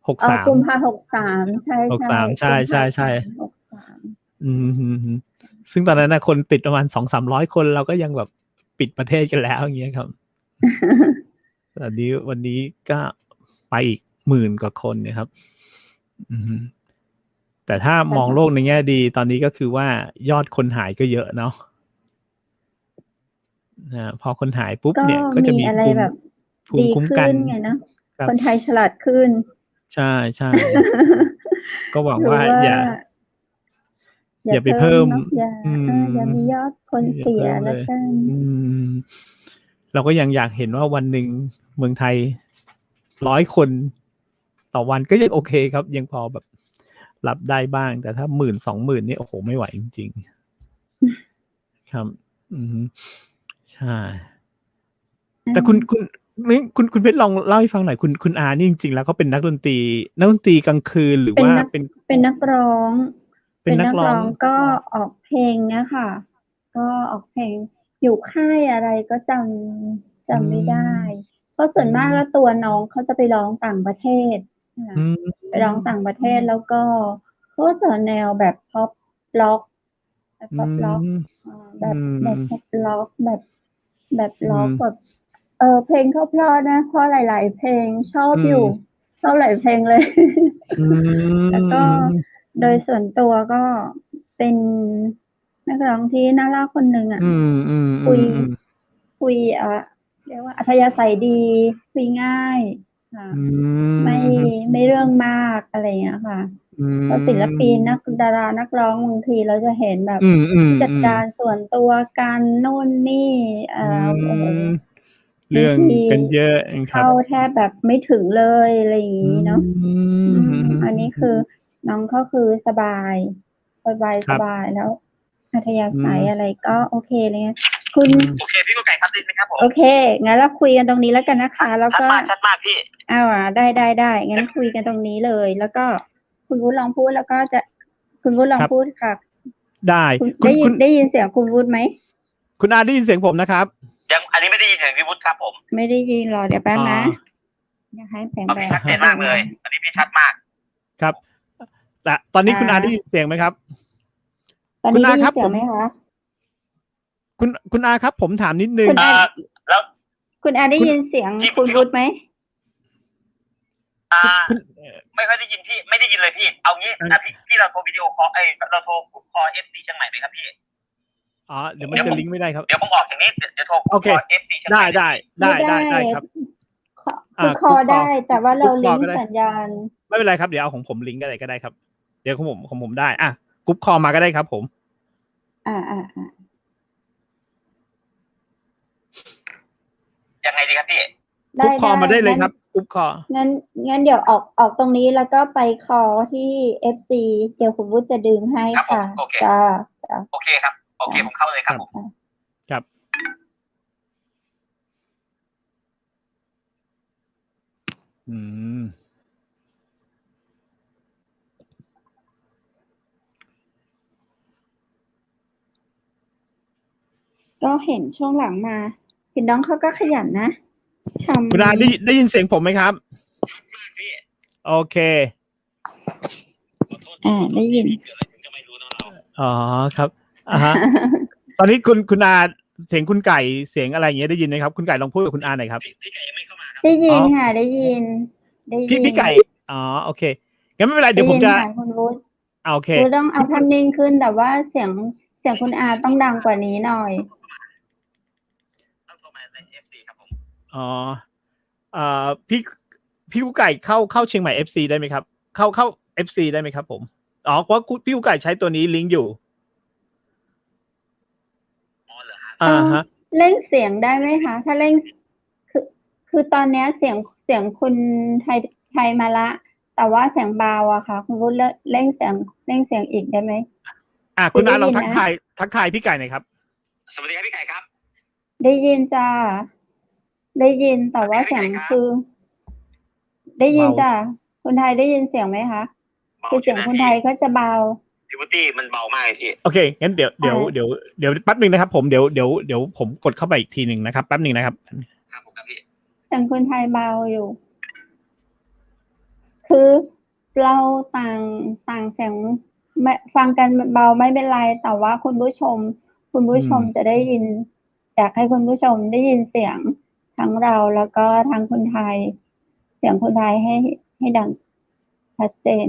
63
กุมภา63ใช่
63ใช่ซึ่งตอนนั้นนะคนติดประมาณ 200-300 คนเราก็ยังแบบปิดประเทศกันแล้วอย่างเงี้ยครับ วันนี้ก็ไปอีก10,000 กว่าคนนะครับแต่ถ้ามองโลกในแง่ดีตอนนี้ก็คือว่ายอดคนหายก็เยอะเนาะพอคนหายปุ๊บเนี่ยก็จะมี
อะไรแบบ
ภูมิคุ้มกัน
ไงนะคนไทยฉลาดขึ้น
ใช่ก็หวังว่าอย่าไปเพิ่ม
อย่ามียอดคนเสียแล้วกัน
เราก็ยังอยากเห็นว่าวันหนึ่งเมืองไทย100 คนต่อวันก็ยังโอเคครับยังพอแบบรับได้บ้างแต่ถ้า10,000-20,000นี่โอ้โหไม่ไหวจริงๆครับใช่แต่คุณเพชรลองเล่าให้ฟังหน่อยคุณอานี่จริงๆแล้วเขาเป็นนักดนตรีกลางคืนหรือว่า
เป็นนักร้องก็ออกเพลงเนี่ยค่ะก็ออกเพลงอยู่ค่ายอะไรก็จำไม่ได้เพราะส่วนมากแล้วตัวน้องเขาจะไปร้องต่างประเทศไปร้องต่างประเทศแล้วก็เขาจะแนวแบบพ็อปล็อก ป๊อปล็อก
อืม
แบบป๊อปล็อกแบบล็อก
อืม
แบบเพลงเขาเพราะนะเพราะหลาย ๆ เพลงชอบ
อืม
อยู่ชอบหลายเพลงเลย
อืม
แล้วก็โดยส่วนตัวก็เป็นนักร้องที่น่ารักคนหนึ่งอ่ะ
อืมอืม
คุย
อืม
คุยเรียกว่าอัธยาศัยดีคุยง่ายค่ะ
อื
ไม่เรื่องมากอะไรอย่างเงี้ยค่ะ
อืม
เพราะศิลปินดารานักร้องบางทีเราจะเห็นแบบ
อืมอืม
ผู้จัดการส่วนตัวกันโน่นนี่โอ้โห
เรื่อง
บางที
กันเยอะครั
เข้า
บ
แทบแบบไม่ถึงเลยอะไรอย่างนี้เนาะ
อืม
อันนี้คือน้องก็คือสบาย
ครับ
แล้วอัธยาศัย
อืม
อะไรก็โอเคเลยนะคุณ
โอเคพี่กุ๊กไก่ครับได้ไหมครับผม
โอเคงั้นเราคุยกันตรงนี้แล้วกันนะคะ แล้ว
ชัด
ก็
มากพี่
ได้งั้นคุยกันตรงนี้เลย แล้วก็คุณวุฒิลองพูดแล้วก็จะคุณวุฒิลอง
ครับ
พูดค่ะ
ได้
คุณ
คุณ
ได้ยินเสียงคุณวุฒิไหม
คุณอาได้ยินเสียงผมนะครับ
ยังอันนี้ไม่ได้ยินเสียงพี่วุฒิครับผม
ไม่ได้ยินหรอเดี๋ยวแป๊บนะ
อ๋อ
อยากให้แปลง
เอาพี่ชัดเจนมากเลย อันนี้พี่ชัดมาก
ครับ แต่ตอนนี้คุณอาได้ยินเสียงไหมครับ
ตอน
คุ
นี้
ณ
ได้
อา
ยิ
ครับ
นเสียงไหมคะ
คุณอาครับ ผมถามนิดนึง
คุณอา
แล้ว
คุณอาได้ยินเสียง
ที่
คุณวุฒิไหม
คุณ
ไม่ค่อยได้ยินพี่ ไม่ได้ยินเลยพี่ เอางี้พี่เราโทรวิดีโอคอลเราโทรคอล FC เชียงใหม่ไหมครับพี่
อ๋อ เดี๋ยวมันจะลิงก์ไม่ได้ครับ
เดี๋ยวผมออกอย่างนี้ เดี๋ยวโทร
โอเค
คอล FC เชียงให
ได้
ม่
ได้ครับ
คือคอได้ แต่ว่าเราลิง
กรุ๊ปคอลก็
ก์
ได้
สัญญาณ
ไม่เป็นไรครับ เดี๋ยวเอาของผมลิงก์ก็ได้ครับ เดี๋ยวของผมได้กรุ๊ปคอลมาก็ได้ครับผม
ยังไงดีครับพี่
กรุ๊ปคอลมาได้เลยครับกรุ๊ปคอล
งั้นเดี๋ยวออกตรงนี้แล้วก็ไปคอที่ FC เดี๋ยวคุณวุฒิจะดึงให้
ครับผม
ค่ะ
โอเค
จ้า
โอเคครับ โอเคผมเข้าเลยครับผม
ครับ อืม
ก็เห็นช่วงหลังมาเห็นน้องเขาก็ขยันนะทำ
คุณอาได้ยินเสียงผมไหมครับ
พี่
โอเค
ขอโทษ
ได้ยิน
เกิดอะไรขึ้นก็ไม่รู้นะเรา
อ๋อครับฮะ ตอนนี้คุณอาเสียงคุณไก่เสียงอะไรอย่างเงี้ยได้ยินไหมครับ คุณไก่ลองพูดกับคุณอาหน่อยครับ
พี่ไก่ยังไม่เข้ามาครับ
ได้ยินค่ะ ได้ยิน
พี่ไก่อ๋อโอเคงั้นไม่เป็นไรเดี๋ยวผมจะ
ได้นค่คุณวุฒิ
โอเค
คือต้องเอาภาพนิ่งขึ้นแต่ว่าเสียงคุณอาต้องดังกว่านี้หน่อย
ต้องโทรมาใน FC ครับผม
อ๋อพี่กุ๊กไก่เข้าเชียงใหม่ FC ได้ไหมครับ เข้า FC ได้ไหมครับผมอ๋อเพราะพี่กุ๊กไก่ใช้ตัวนี้ลิงก์อยู่
อ๋อเหรอครับ
ฮะ
เร่งเสียงได้ไหมคะ ถ้าเร่งคือตอนเนี้ยเสียงคุณไทยมาละ แต่ว่าเสียงเบาอะค่ะ คุณวุฒิเร่งเสียงอีกได้ไหม
คุณอาลอง
ได้ยินนะ
ทักทายพี่ไก่หน่อยครับ
สวัสดีครับพี่ไก่ครับ
ได้ยินจ้าได้ยินแต่ว่าเสียงคือ ได้ยินจ้าคุณไทยได้ยินเสียงไหมคะคือเสียงคุณไทยก็จะเบา
พี่วุฒิมันเบามากเลยพี่
โอเคงั้นเดี๋ยวแป๊บนึงนะครับผมเดี๋ยวผมกดเข้าไปอีกทีหนึ่งนะครับแป๊บนึงนะครับ
ครับผมครับพี่
เสียงคุณไทยเบาอยู่ คือเราต่างเสียงฟังกันเบาไม่เป็นไร แต่ว่าคุณผู้ชมจะได้ยิน อยากให้คุณผู้ชมได้ยินเสียงทั้งเราแล้วก็ทั้งคนไทย เสียงคนไทยให้ดังชัดเจน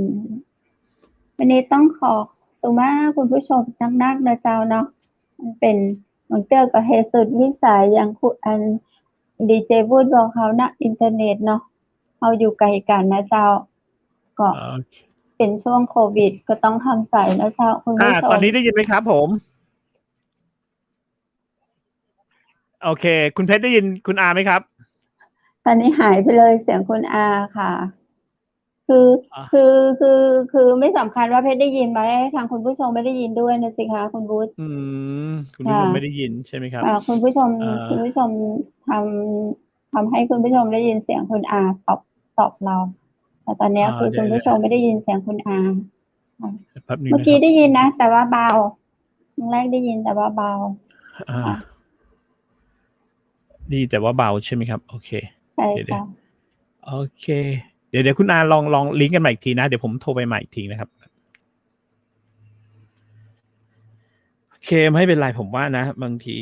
วันนี้ต้องขอตัวมาคุณผู้ชมนักนะเจ้าเนาะมันเป็นเหมือนเจอกับเฮสุดวิสัยอย่างคุณอันดีเจวูดบอกเขานะอินเทอร์เน็ตเนาะเอาอยู่ไกลกันนะเจ้าก็เป็นช่วงโควิดก็ต้องทำใจนะเจ้าคุณผู้ชม
ตอนนี้ได้ยินไหมครับผมโอเค คุณเพชรได้ยินคุณอาไหมครับ
ตอนนี้หายไปเลยเสียงคุณอาค่ะ คือไม่สำคัญว่าเพชรได้ยินไหมทางคุณผู้ชมไม่ได้ยินด้วยนะสิคะคุณวุฒิ
คุณผู้ชมไม่ได้ยินใช่ไหมครับ
คุณผู้ชมทำให้คุณผู้ชมได้ยินเสียงคุณอาตอบเรา แต่ตอนนี้คือคุณผู้ชมไม่ได้ยินเสียงคุณอาเมื่อกี้ได้ยินนะแต่ว่าเบาครั้งแรกได้ยินแต่ว่าเบา
ดีแต่ว่าเบาใช่ไหมครับโอเค
ใช่ค่ะ
โอเคเดี๋ยวคุณอาลองลิงก์กันใหม่อีกทีนะเดี๋ยวผมโทรไปใหม่อีกทีนะครับ เคไม่เป็นไรผมว่านะบางที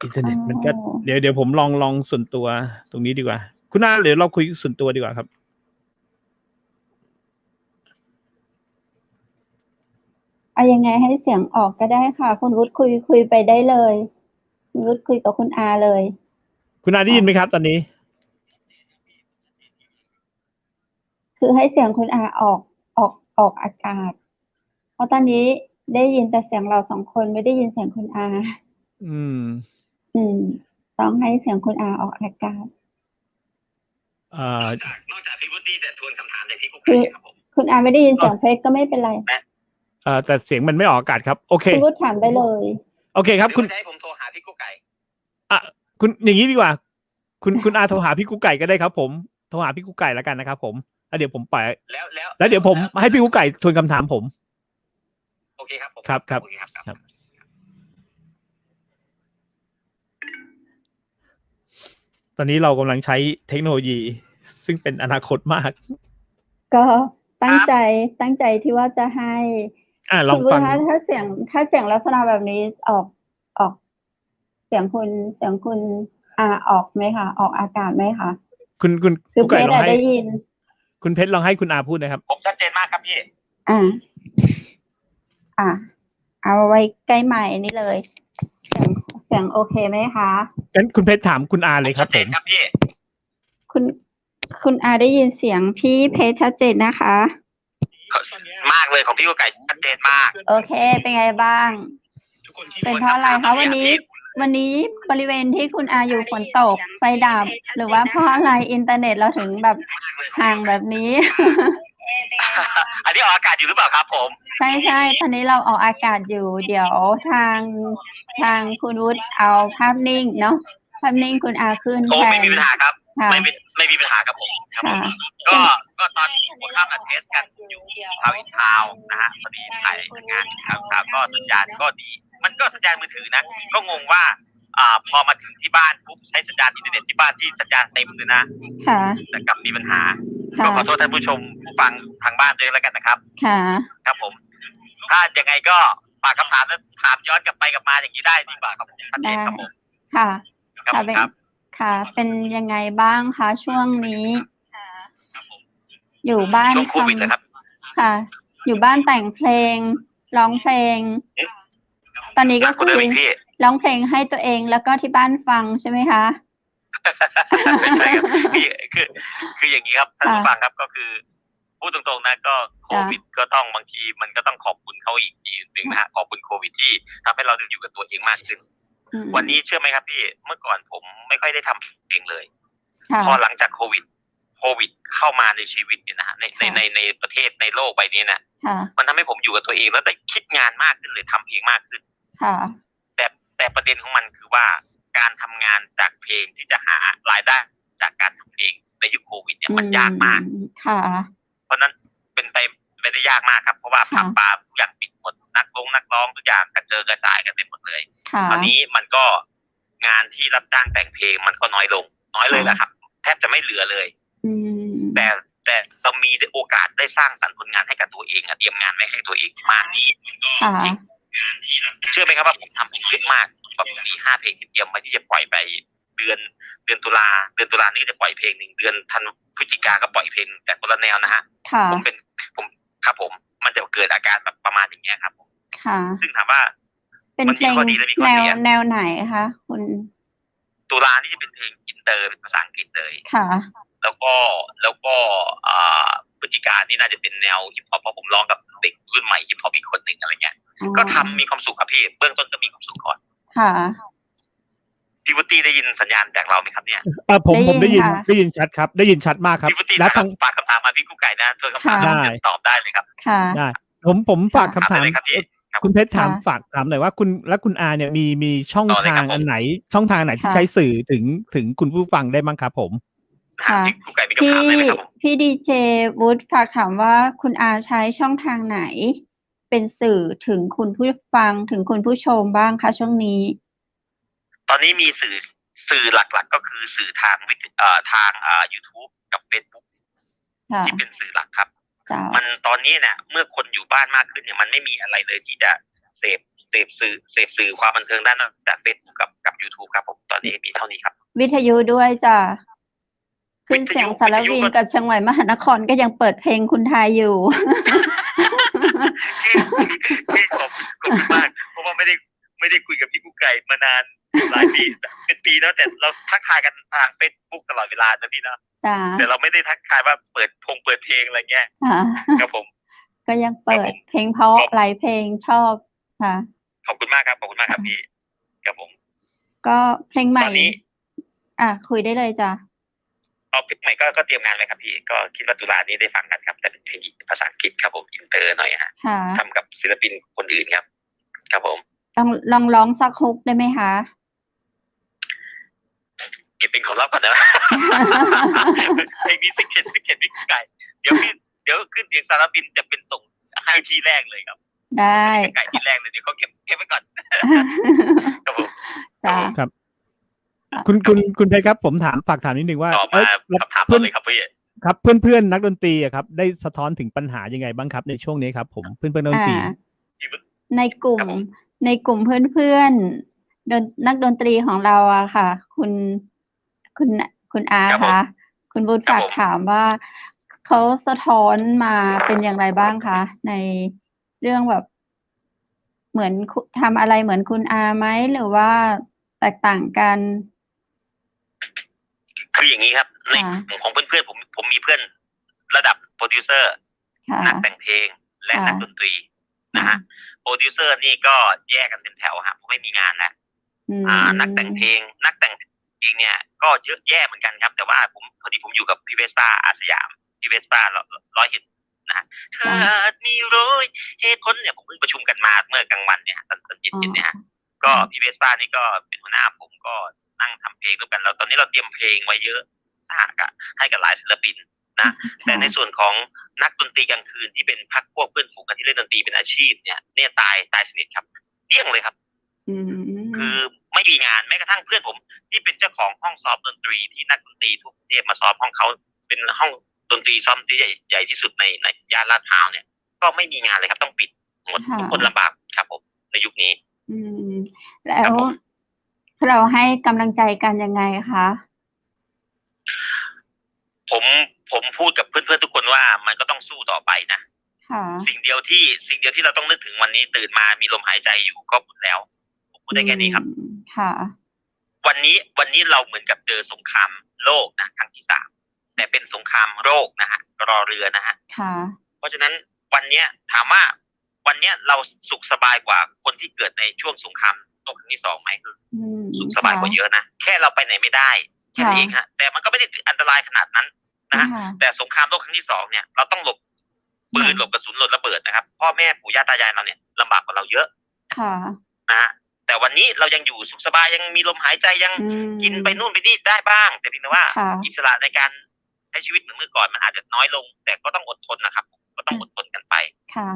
อินเทอร์เน็ตมันก็เดี๋ยวผมลองส่วนตัวตรงนี้ดีกว่าคุณอาเดี๋ยวเราคุยส่วนตัวดีกว่าครับ
เอายังไงให้เสียงออกก็ได้ค่ะคุณวุฒิคุยไปได้เลยคุณวุฒิคุยกับคุณอาเลย
คุณอาได้ยินไหมครับตอนนี้
คือให้เสียงคุณอาออกอากาศเพราะตอนนี้ได้ยินแต่เสียงเราสองคนไม่ได้ยินเสียงคุณอาต้องให้เสียงคุณอาออกอากาศ
นอกจากพี่วุฒิจะทวนคำถามในพี่กุ๊กไก่ครับผม
คุณอาไม่ได้ยินเสียงเพชรก็ไม่เป็นไร
แต่เสียงมันไม่ออกอากาศครับโอเค
คุณวุฒิถามได้เลย
โอเคครับคุณ
ให้ผมโทรหาพี่กุ๊กไก่
คุณอย่างนี้ดีกว่าคุณอาโทรหาพี่กุ๊กไก่ก็ได้ครับผมโทรหาพี่กุ๊กไก่แล้วกันนะครับผมแล้วเดี๋ยวผมไปแล้วเดี๋ยวผมให้พี่กุ๊กไก่ทวนคำถามผม
โอเคครับผม
ครับตอนนี้เรากำลังใช้เทคโนโลยีซึ่งเป็นอนาคตมาก
ก็ตั้งใจที่ว่าจะให้
ลองฟัง
ถ้าเสียงลักษณะแบบนี้ออกเสียงคุณออกไหมคะออกอากาศไหมคะ
คุณ
เพชรได้ยิน
คุณเพชรลองให้คุณอาพูดนะครับ
ผมชัดเจนมากครับพี่
เอาไว้ใกล้ไมค์นี่เลยเสียงโอเคไหมคะ
งั้นคุณเพชรถามคุณอาเลยครับผม
ครับพี่
คุณอาได้ยินเสียงพี่เพชรชัดเจนนะคะ
มากเลยของพี่กุ๊กไก่ชัดเจนมาก
โอเคเป็นไงบ้างเป็นเพราะอะไรคะวันนี้บริเวณที่คุณอาอยู่ฝนตกไฟดับหรือว่าเพราะอะไรอินเทอร์เน็ตเราถึงแบบห่างแบบนี้
อันนี้ออกอากาศอยู่หรือเปล่าครับผม
ใช่ตอนนี้เราออกอากาศอยู่เดี๋ยวทางคุณวุฒิเอาภาพนิ่งเนาะภาพนิ่งคุณอาขึ้น
ไม่มีปัญหาครับไม่มีปัญหาครับผมก็ตอนหัวค่ำเทสกันอยู่ทาวน์อินทาวน์นะฮะพอดีถ่ายงานครับก็สัญญาณก็ดีมันก็สัญญาณมือถือนะก็งงว่าพอมาถึงที่บ้านปุ๊บใช้สัญญาณอินเทอร์เน็ตที่บ้านที่สัญญาณเต็มเลยนะแต่กลับมีปัญหาก็ขอโทษท่านผู้ชมผู้ฟังทางบ้านด้วยแล้วกันนะครับครับผมถ้ายังไงก็ฝากคำถามแล้วถามย้อนกลับไปกลับมาอย่างนี้ได้ดีกว่าครับผมชัดเจนครับผม
ค่ะเป็นยังไงบ้างคะช่วงนี้อยู่บ้าน
ช่วงโควิดนะครับ
ค่ะอยู่บ้านแต่งเพลงร้องเพลงตอนนี้ก็คือร้องเพลงให้ตัวเองแล้วก็ที่บ้านฟังใช่ไหมคะ
ไม่ใช่ครับคืออย่างนี้ครับท่านผู้ฟังครับก็คือพูดตรงๆนะก็โควิดก็ต้องบางทีมันก็ต้องขอบคุณเขาอีกทีนึงนะฮะขอบคุณโควิดที่ทำให้เราได้อยู่กับตัวเองมากขึ้นวันนี้เชื่อไหมครับพี่เมื่อก่อนผมไม่ค่อยได้ทำเพลงเลยพอหลังจากโควิดเข้ามาในชีวิตเนี่ยนะฮะในประเทศในโลกใบนี้นะมันทำให้ผมอยู่กับตัวเองแล้วแต่คิดงานมากขึ้นเลยทำเพลงมากขึ้นแต่ประเด็นของมันคือว่าการทำงานจากเพลงที่จะหารายได้จากการทำเพลงในยุคโควิดเนี่ยมันยากมากเพราะนั้นเป็นไปได้ยากมากครับเพราะว่าผับบาร์ทุกอย่างปิดหมดนักร้องทุกอย่างกระเจิงกระจายกันเต็มหมดเลยตอนนี้มันก็งานที่รับจ้างแต่งเพลงมันก็น้อยเลยแหละครับแทบจะไม่เหลือเลยแต่เรามีโอกาสได้สร้างสรรค์ผลงานให้กับตัวเองเตรียมงานไว้ให้ตัวเองมากเชื่อไหมครับว่าผมทำเพลงเยอะมากแบบ4-5 เพลงเตรียมไว้ที่จะปล่อยไปเดือนตุลานี้จะปล่อยเพลง1เดือนพฤศจิกาก็ปล่อยเพลงแต่คนละแนวนะฮะผมครับผมมันจะเกิดอาการแบบประมาณอย่างเงี้ยครับผมซึ่งถามว่า
เป็นเพลงแนวไหนคะคุณ
ตุลานี่จะเป็นเพลงอินเตอร์เป็นภาษาอังกฤษเลยแล้วก็พฤศจิกานี่น่าจะเป็นแนวฮิปฮอปเพราะผมร้องกับเด็กรุ่นใหม่ฮิปฮอปอีกคนหนึ่งอะไรเงี้ยก็ทำมีความสุขครับพี่เบื้องต้นก็มีความสุขก่อนพี่วุฒิได้ยินสัญญาณจากเราไหมครับเนี่ย
ผมได้ยินชัดครับได้ยินชัดมากครับ
แล้วฝากคำถามมาพี่กุ๊กไก่นะส่วนคำถามตอบได้เลยครับ
ได้ผมฝากคำถามคุณเพชรฝากถามหน่อยว่าคุณอาเนี่ยมีช่องทางอันไหนที่ใช้สื่อถึงคุณผู้ฟังได้บ้างครับผม
พี่ดีเจวูดฝากถามว่าคุณอาใช้ช่องทางไหนเป็นสื่อถึงคุณผู้ฟังถึงคุณผู้ชมบ้างคะช่วงนี้
ตอนนี้มีสื่อหลักๆก็คือสื่อทางYouTube กับ Facebook ที่เป็นสื่อหลักครับมันตอนนี้เนี่ยเมื่อคนอยู่บ้านมากขึ้นเนี่ยมันไม่มีอะไรเลยที่จะ สื่อความบันเทิงด้านนอกจาก Facebook กับ YouTube ครับผมตอนนี้มีเท่านี้ครับ
วิทยุด้วยจ้ะขึ้นเสียงสารวินกับเชียงใหม่มหานครก็ยังเปิดเพลงคุณทายอยู่
ที่ขอบคุณมากเพราะว่าไม่ได้คุยกับพี่กุ๊กไก่มานานหลายปีเป็นปีแล้วแต่เราทักทายกันทาง Facebook ตลอดเวลานะพี่เนาะแต่เราไม่ได้ทักทายว่าเปิดเพลงอะไรเงี้ยครับผม
ก็ยังเปิดเพลงเพราะหลายเพลงชอบค่ะ
ขอบคุณมากครับพี่ครับผม
ก็เพลงใหม่คุยได้เลยจ้ะ
เพลงใหม่ก็เตรียมงานไว้ครับพี่ก็คิดว่าตุลานี้ได้ฟังกันครับแต่เป็นเพลงภาษาอังกฤษครับผมอินเตอร์หน่อยฮะทำกับศิลปินคนอื่นครับผม
ลองร้องสักฮุกได้ไหมคะ
เก็บเป็นของลับก่อนนะเพลงนี้ซิกเก็ตพี่ไก่เดี๋ยวขึ้นเสียงสารปินจะเป็นส่งให้ที่แรกเลยครับ
ได้
ไก่ที่แรกเลยเดี๋ยวเขาเก็บไว้ก่อนครับผม
ครับคุณเพชรครับผมฝากถามนิดนึงว่า
ถามเลยครับพี่
ครับเพื่อนนักดนตรีครับได้สะท้อนถึงปัญหายังไงบ้างครับในช่วงนี้ครับผมเพื่อนนักดนตรี
ในกลุ่มเพื่อนนักดนตรีของเราอะค่ะคุณอาคะคุณบุญฝากถามว่าเขาสะท้อนมาเป็นอย่างไรบ้างคะในเรื่องแบบเหมือนทำอะไรเหมือนคุณอาไหมหรือว่าแตกต่างกัน
คืออย่างนี้ครับในของเพื่อนผมมีเพื่อนระดับโปรดิวเซอร์นักแต่งเพลงและนักดนตรีนะฮะโปรดิวเซอร์นี่ก็แยกกันเป็นแถวฮะเพราะไม่มีงานแล้วนักแต่งเพลงเนี่ยก็เยอะแยะเหมือนกันครับแต่ว่าพอดีผมอยู่กับพี่เวสป้าอาสยามพี่เวสป้าร้อยเห็นนะถ้ามีร้อยเหตุผลเนี่ยผมเพิ่งประชุมกันมาเมื่อกลางวันเนี่ยตอนเย็นเนี่ยก็พี่เวสป้านี่ก็เป็นหัวหน้าผมก็นั่งทำเพลงด้วยกันเราตอนนี้เราเตรียมเพลงไว้เยอะให้กับหลายศิลปินนะแต่ในส่วนของนักดนตรีกลางคืนที่เป็นพรรคพวกเพื่อนฝูงกันที่เล่นดนตรีเป็นอาชีพเนี่ยตายสนิทครับเลี่ยงเลยครับคือไม่มีงานแม้กระทั่งเพื่อนผมที่เป็นเจ้าของห้องซ้อมดนตรีที่นักดนตรีทุกประเทศมาซ้อมห้องเขาเป็นห้องดนตรีซ้อมที่ใหญ่ที่สุดในย่านลาดพร้าวเนี่ยก็ไม่มีงานเลยครับต้องปิดหมดทุกคนลำบากครับผมในยุคนี้
แล้วเราให้กำลังใจกันยังไงคะ
ผมพูดกับเพื่อนๆทุกคนว่ามันก็ต้องสู้ต่อไปนะสิ่งเดียวที่เราต้องนึกถึงวันนี้ตื่นมามีลมหายใจอยู่ก็บุญแล้วผมพูดได้แค่นี้ครับ
ค่ะ
วันนี้เราเหมือนกับเจอสงครามโลกนะครั้งที่3แต่เป็นสงครามโรคนะฮะรอเรือนะฮะเพราะฉะนั้นวันนี้ถามว่าวันนี้เราสุขสบายกว่าคนที่เกิดในช่วงสงครามโลกครั้งที่2ไหมคือสุขสบายกว่าเยอะนะแค่เราไปไหนไม่ได้แค่นั้นเองฮะแต่มันก็ไม่ได้อันตรายขนาดนั้นนะแต่สงครามโลกครั้งที่2เนี่ยเราต้องหลบปืนหลบกระสุนหลบระเบิดนะครับพ่อแม่ปู่ย่าตายายเราเนี่ยลำบากกว่าเราเยอะนะแต่วันนี้เรายังอยู่สุขสบายยังมีลมหายใจยังกินไปนู่นไปนี่ได้บ้างแต่เพียงแต่ว่าอิสระในการใช้ชีวิตเหมือนเมื่อก่อนมันอาจจะน้อยลงแต่ก็ต้องอดทนนะครับก็ต้องอดทนกันไป
ค่ะ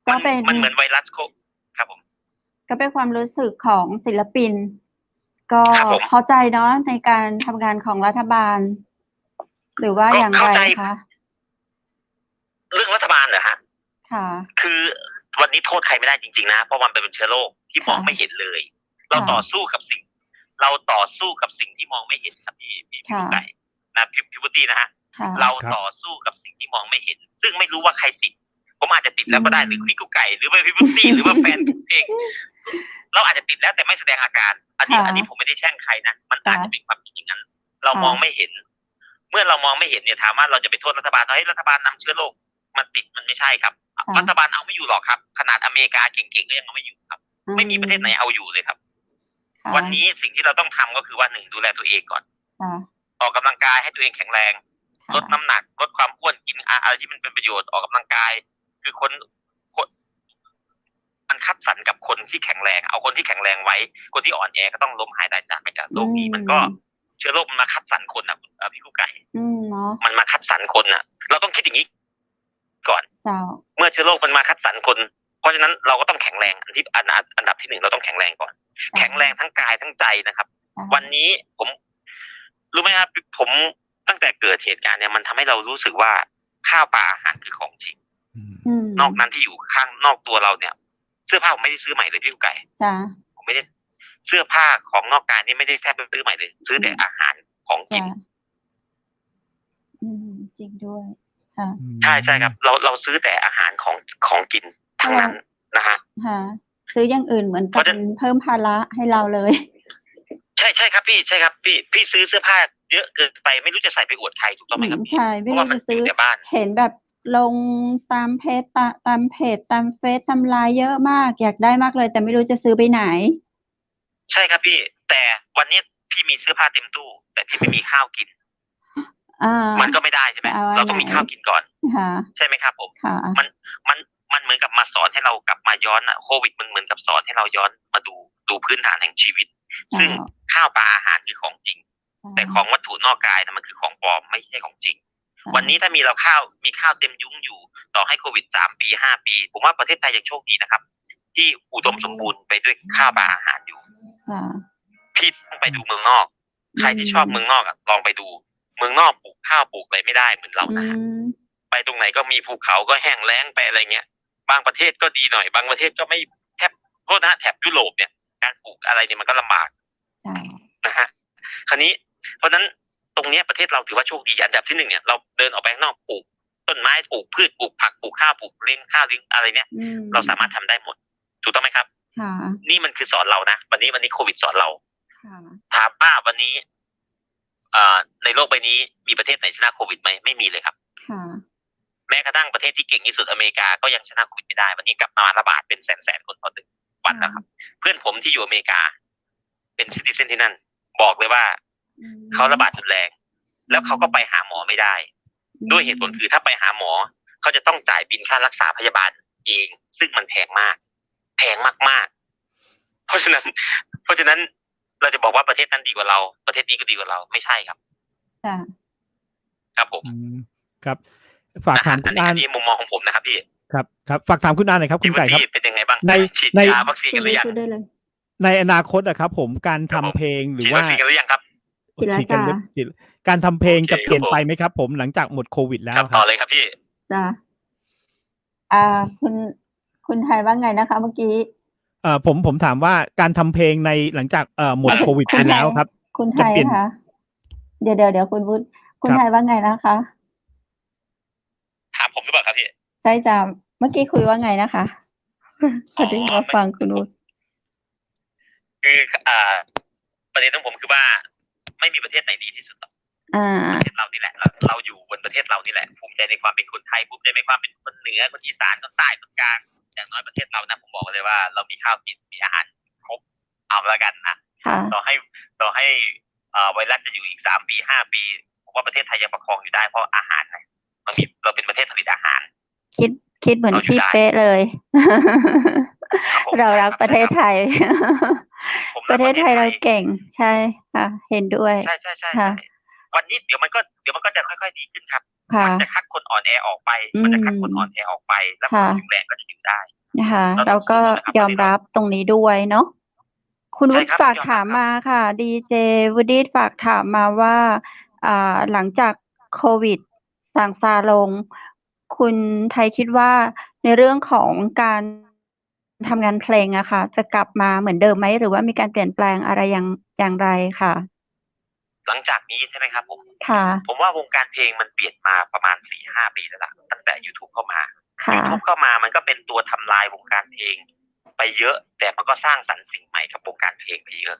ก็เป็น
มันเหมือนไวรัสโควิดครับผม
ก็เป็นความรู้สึกของศิลปินก็เข้าใจเนาะในการทำงานของรัฐบาลหรือว่าอย่างไรคะ
เรื่องรัฐบาลเหรอฮะ
ค่ะ
คือวันนี้โทษใครไม่ได้จริงๆนะเพราะมันเป็นเชื้อโรคที่มองไม่เห็นเลยเราต่อสู้กับสิ่งที่มองไม่เห็นครับพี่ไก่นะพี่พุทธีนะฮะเราต่อสู้กับสิ่งที่มองไม่เห็นซึ่งไม่รู้ว่าใครติดผมอาจจะติดแล้วก็ได้หรือพี่กุ๊กไก่หรือว่าพี่พุทธีหรือว่าแฟนเพลงเราอาจจะติดแล้วแต่ไม่แสดงอาการอันนี้ผมไม่ได้แช่งใครนะมันอาจจะเป็นความจริงอย่างนั้นเรามองไม่เห็นเมื่อเรามองไม่เห็นเนี่ยถามว่าเราจะไปโทษรัฐบาลรัฐบาลนำเชื้อโรคมันติดมันไม่ใช่ครับรัฐบาลเอาไม่อยู่หรอกครับขนาดอเมริกาเก่งๆก็ยังเอาไม่อยู่ครับไม่มีประเทศไหนเอาอยู่เลยครับวันนี้สิ่งที่เราต้องทำก็คือว่า1ดูแลตัวเองก่อนออกกำลังกายให้ตัวเองแข็งแรงลดน้ำหนักลดความอ้วนกินอะไรที่มันเป็นประโยชน์ออกกำลังกายคือคนมันคัดสรรกับคนที่แข็งแรงเอาคนที่แข็งแรงไว้คนที่อ่อนแอก็ต้องล้มหายตายจากไปจากโลกนี้มันก็เชื้อโรคมันมาคัดสรรคนนะพี่กุ๊กไก่มันมาคัดสรรคนนะเราต้องคิดอย่างนี้ก่อนเมื่อเชื้อโรคมันมาคัดสรรคนเพราะฉะนั้นเราก็ต้องแข็งแรงอันดับที่1เราต้องแข็งแรงก่อนแข็งแรงทั้งกายทั้งใจนะครับวันนี้ผมรู้ไหมครับผมตั้งแต่เกิดเหตุการณ์เนี่ยมันทำให้เรารู้สึกว่าข้าวปลาอาหารคือของจริงนอกนั้นที่อยู่ข้างนอกตัวเราเนี่ย สื้อผ้าผมไม่ได้ซื้อใหม่เลยพี่กุ๊กไก่
จ้ะ
ผมไม่ได้เสื้อผ้าของนอกกายนี่ไม่ได้แทบจะซื้อใหม่เลย ซื้อแต่อาหารของกิ
จ้ะ
น
จริงด้วยค่ะ
ใช่ครับ เราซื้อแต่อาหารของกินทั้งนั้นนะฮะ
ค่ะซื้ออย่างอื่นเหมือน
เพ
กับ
ราะฉะนั้น
เพิ่มภาระให้เราเลย
ใช่ครับพี่ใช่ครับพี่ซื้อเสื้อผ้าเยอะเกินไปไม่รู้จะใส่ไปอวดใครถูกต้องไหมครับพี่
ใช่
เพ
ไม่
ราะ
รู้
ว่ามัน
จะซื้
อ
อยู่
แต่บ้าน
เห็นแบบลงตามเพจตามเพจตามเฟซตามไลน์เยอะมากอยากได้มากเลย แต่ไม่รู้จะซื้อไปไหน
ใช่ครับพี่ แต่วันนี้พี่มีเสื้อผ้าเต็มตู้ แต่พี่ไม่มีข้าวกิน มันก็ไม่ได้ใช่ไหม
จะเอาอัน
เราต้องมีข้าวกินก่อน
ค่ะ
ใช่ไหมครับผม
ค่ะ
มันเหมือนกับมาสอนให้เรากลับมาย้อนโควิดมันเหมือนกับสอนให้เราย้อนมาดูพื้นฐานแห่งชีวิต ซึ่งข้าวปลาอาหารคือของจริง แต่ของวัตถุนอกกายนะมันคือของปลอมไม่ใช่ของจริง วันนี้ถ้ามีมีข้าวเต็มยุ้งอยู่ต่อให้โควิด3 ปี 5 ปี ผมว่าประเทศไทยยังโชคดีนะครับ ที่อุดมสมบูรณ์ไปด้วยข้าวปลาอาหารอยู่
ค่ะ
พี่ต้องไปดูเมืองนอก ใครที่ชอบเมืองนอกอะลองไปดูเมืองนอกปลูกข้าวปลูกอะไรไม่ได้เหมือนเรานะฮะไปตรงไหนก็มีภูเขาก็แห้งแล้งไปอะไรเงี้ยบางประเทศก็ดีหน่อยบางประเทศก็ไม่แทบโทษนะฮะแถบยุโรปเนี่ยการปลูกอะไรเนี่ยมันก็ลำบาก
ใช่
นะฮะคราวนี้เพราะฉะนั้นตรงเนี้ยประเทศเราถือว่าโชคดีอันดับที่ 1เนี่ยเราเดินออกไปข้างนอกปลูกต้นไม้ปลูกพืชปลูกผักปลูกข้าวปลูกเลี้ยงข้าวเลี้ยงอะไรเนี่ยเราสามารถทำได้หมดถูกต้องไหมครับ
ค่ะ
นี่มันคือสอนเรานะวันนี้โควิดสอนเรา
ค่ะ
ถามว่าวันนี้ในโลกใบนี้มีประเทศไหนชนะโควิดไหมไม่มีเลยครับ
ค่ะ
แม้กระทั่งประเทศที่เก่งที่สุดอเมริกาก็ยังชนะโควิดไม่ได้วันนี้กลับมาระบาดเป็นแสนคนต่อ1 วันนะครับ เพื่อนผมที่อยู่อเมริกา เป็นซิติเซนที่นั่นบอกเลยว่าเขาระบาดรุนแรง แล้วเขาก็ไปหาหมอไม่ได้ ด้วยเหตุผลคือถ้าไปหาหมอเขาจะต้องจ่ายบิลค่ารักษาพยาบาลเอง ซึ่งมันแพงมากๆเพราะฉะนั้นเราจะบอกว่าประเทศนั้นดีกว่าเราประเทศนี้ก็ดีกว่าเราไม่ใช่ครับ
ค่ะ
ครับผม
ครับ ฝากถามคุณอา
อันนี้มุมมองของผมนะครับพี่
ครับฝากถามคุณอาหน่อยครับคุณไก่ครับ
พี่เป็นยังไงบ้าง
ใน
ฉีด
ใน
ยาวัคซีนกันหรือยัง
พูดได้เลย
ในอนาคตอะครับผมการทำเพลงหรือ
ฉีด
ว่า
วัคซีนกันหรือยังครับ
ฉีดแล้ว
ฉีดกัน
จ้ะ
ฉีดการทำเพลง
โอเค
จะเปลี่ยน
ครับผม
ไปไหมครับ ผมหลังจากหมดโควิดแล้ว
ครับ
ครั
ต่อบ เลยครับพี่
จ้ะคุณไทยว่าไงนะคะ เมื่อกี้
ผมถามว่าการทำเพลงในหลังจากหมดโควิดไปแล้วครับ
คุณไท
จะ
ย
เปลี่ยน
คะเดี๋ยวคุณวุฒิคุณ
ครับ
ไทยว่าไงนะคะ
ถามผมหรือเปล่าครับพี่
ใช่จ้ะเมื่อกี้คุยว่าไงนะคะพอดีมาฟังคุณวุฒิ
คือประเด็นของผมคือว่าไม่มีประเทศไหนดีที่สุดหรอก ประเทศเรานี่แหละเราอยู่บนประเทศเรานี่แหละภูมิใจในความเป็นคนไทยภูมิใจในความเป็นคนเหนือคนอีสานคนใต้คนกลางอย่างน้อยประเทศเรานะผมบอกเลยว่าเรามีข้าวกินมีอาหารครบเอาแล้วกันนะ
ค่ะ
ต่อให้ไวรัสจะอยู่อีก3 ปี 5 ปีผมว่าประเทศไทยยังประคองอยู่ได้เพราะอาหารนะเราเป็นประเทศผลิตอาหาร
คิดเหมือน
เราอยู่
พี่
ได้
เป๊ะเลย
ครับผม
เรารักประเทศไทย
ผม
ป
รั
ระ
ก
เทศไทยเราเก่ง ใช่ค่ะ เห็นด้วย
ใช่
ค่ะ
วันนี้เดี๋ยวมันก็จะค่อยๆดีขึ้นครับ
ค่ะ
มันจะคัดคนอ่อนแอออกไป มันจะคัดคนอ่อนแอออกไป แล้วคน
ค่ะ
แข็งแรงก็จะอยู่ได้
นะคะ
เราต้อง
เราก็
สู้นะครับ
ยอมรับตรงนี้ด้วยเนาะคุณวุฒิ
ใช่ครับ
ฝาก
ยอมรับ
ถามมาค่ะดีเจวูดดี้ฝากถามมาว่าหลังจากโควิดซางซาลง คุณไทยคิดว่าในเรื่องของการทำงานเพลงอะค่ะ จะกลับมาเหมือนเดิมไหมหรือว่ามีการเปลี่ยนแปลงอะไรอย่างไรค่ะ
หลังจากนี้ใช่ไหมครับผม
ค่ะ
ผมว่าวงการเพลงมันเปลี่ยนมาประมาณ 4-5 ปีแล้วล่ะตั้งแต่ YouTube เข้ามา
ค่ะ
YouTube เข้ามามันก็เป็นตัวทำลายวงการเพลงไปเยอะ แต่มันก็สร้างสรรค์สิ่งใหม่กับวงการเพลงไปเยอะ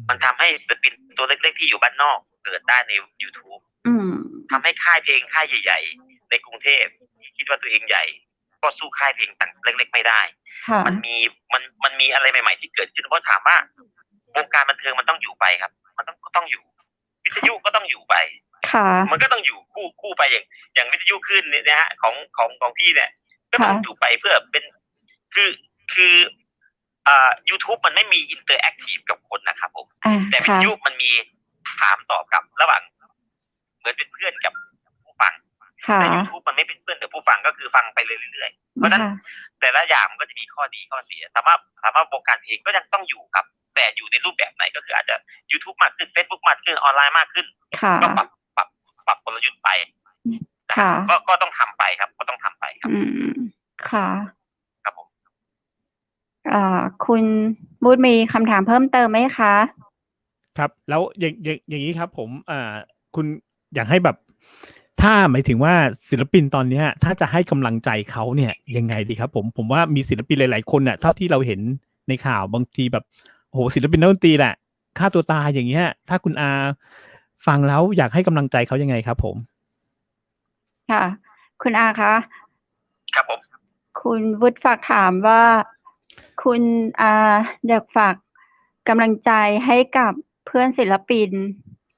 มันทำให้ศิลปินตัวเล็กๆที่อยู่บ้านนอกเกิดได้ใน YouTube
อืม
ทำให้ค่ายเพลงค่ายใหญ่ๆในกรุงเทพที่คิดว่าตัวเองใหญ่ ก็สู้ค่ายเพลงต่างเล็กๆไม่ได้
ค่ะ
มันมีอะไรใหม่ๆที่เกิดขึ้นเพราะถามว่าวงการบันเทิงมันต้องอยู่ไปครับ มันต้องอยู่ วิทยุก็ต้องอยู่ไป
ค่ะ
มันก็ต้องอยู่คู่ไปอย่างวิทยุขึ้นเนี่ยนะฮะของพี่เนี่ยก็ต้องอยู่ไปเพื่อเป็นคือYouTube มันไม่มีอินเตอร์แอคทีฟกับคนนะครับผมแต่วิท
ค่ะ
ยุมันมีถามตอบกับระหว่างเหมือนเป็นเพื่อนกับผู้ฟัง
ค่ะ
แต่ YouTube มันไม่เป็นเพื่อนกับผู้ฟังก็คือฟังไปเรื่อยๆเพราะฉะนั้น
ค่ะ
แต่ละอย่างมันก็จะมีข้อดีข้อเสียถามว่าวงการเพลงก็ยังต้องอยู่ครับ แต่อยู่ในรูปแบบไหนก็คืออาจจะ YouTube มากขึ้น Facebook มากขึ้นออนไลน์มากขึ้น
ค่ะ
ก็ปรับกลยุทธ์ไป
ค่ะ
ก็ต้องทำไปครับ ก็ต้องทำไปครับ
อืม ค่ะ
ครับผม
คุณบูธมีคำถามเพิ่มเติมไหมคะ
ครับ แล้วอย่างนี้ครับ ผมคุณอยากให้แบบ ถ้าหมายถึงว่าศิลปินตอนเนี้ย ถ้าจะให้กำลังใจเขาเนี่ยยังไงดีครับ ผมว่ามีศิลปินหลายๆคนน่ะเท่าที่เราเห็นในข่าวบางทีแบบโอ้โหศิลปินนักดนตรีแหละฆ่าตัวตายอย่างเงี้ย ถ้าคุณอาฟังแล้วอยากให้กำลังใจเขายังไงครับผม
ค่ะ คุณอาคะ
ครับผม
คุณวุฒิฝากถามว่า คุณอาอยากฝากกำลังใจให้กับเพื่อนศิลปิน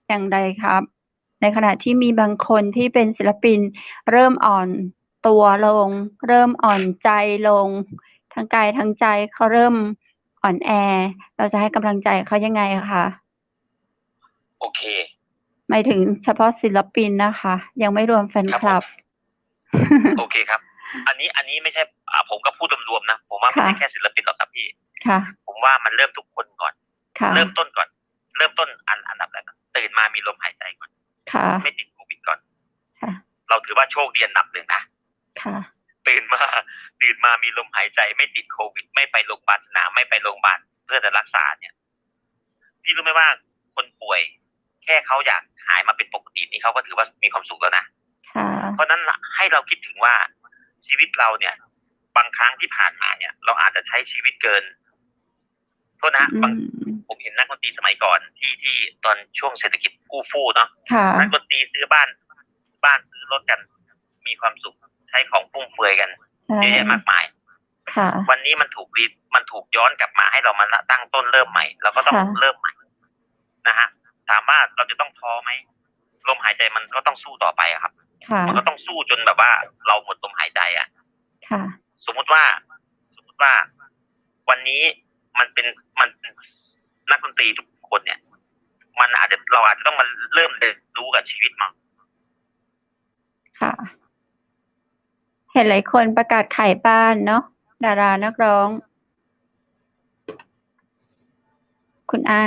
อย่างไรครับ ในขณะที่มีบางคนที่เป็นศิลปินเริ่มอ่อนตัวลง เริ่มอ่อนใจลง ทั้งกายทั้งใจเขาเริ่มอ่อนแอ เราจะให้กำลังใจเขายังไงคะ
โอเค
หมายถึงเฉพาะศิลปินนะคะ ยังไม่รวมแฟนคลับ
โอเคครับ อันนี้ไม่ใช่ผมก็พูดรวมๆนะ ผมว่าไม่ใช่แค่ศิลปินหรอกครับพี่
ค่ะ
ผมว่ามันเริ่มทุกคนก่อน
ค่ะ
เริ่มต้นก่อน เริ่มต้นอันดับแรกก่อนตื่นมามีลมหายใจก่อน
ค่ะ
ไม่ติดโควิดก่อน
ค่ะ
เราถือว่าโชคดีอันดับหนึ่งนะ
ค่ะ
ตื่นมามีลมหายใจไม่ติดโควิด ไม่ไปโรงพยาบาลสนามไม่ไปโรงพยาบาลเพื่อจะรักษาเนี่ยพี่รู้ไหมว่าคนป่วย แค่เขาอยากหายมาเป็นปกตินี่เขาก็ถือว่ามีความสุขแล้วนะ
ค่ะ
เพราะนั้นให้เราคิดถึงว่าชีวิตเราเนี่ย บางครั้งที่ผ่านมาเนี่ย เราอาจจะใช้ชีวิตเกินโทษนะบางผมเห็นนักดนตรีสมัยก่อนที่ตอนช่วงเศรษฐกิจกู้ฟู่เนาะ
ค่ะ
นักดนตรีซื้อบ้านซื้อรถกันมีความสุขใช้ของฟุ่มเฟือยกันเยอะแยะมากมาย
ค่ะ
วันนี้มันถูกย้อนกลับมาให้เรามาตั้งต้นเริ่มใหม่เราก็ต้องเริ่มใหม่นะฮะถามว่าเราจะต้องท้อไหมลมหายใจมันก็ต้องสู้ต่อไปอะครับ
ค่ะ
มันก็ต้องสู้จนแบบว่าเราหมดลมหายใจอ่ะ
ค่ะ
สมมุติว่าวันนี้มันเป็นนักดนตรีทุกคนเนี่ยเราอาจจะต้องมาเริ่มเรียนรู้กับชีวิตมั้ง
ค่ะ เห็นหลายคนประกาศขายบ้านเนาะดารานักร้อง คุณอา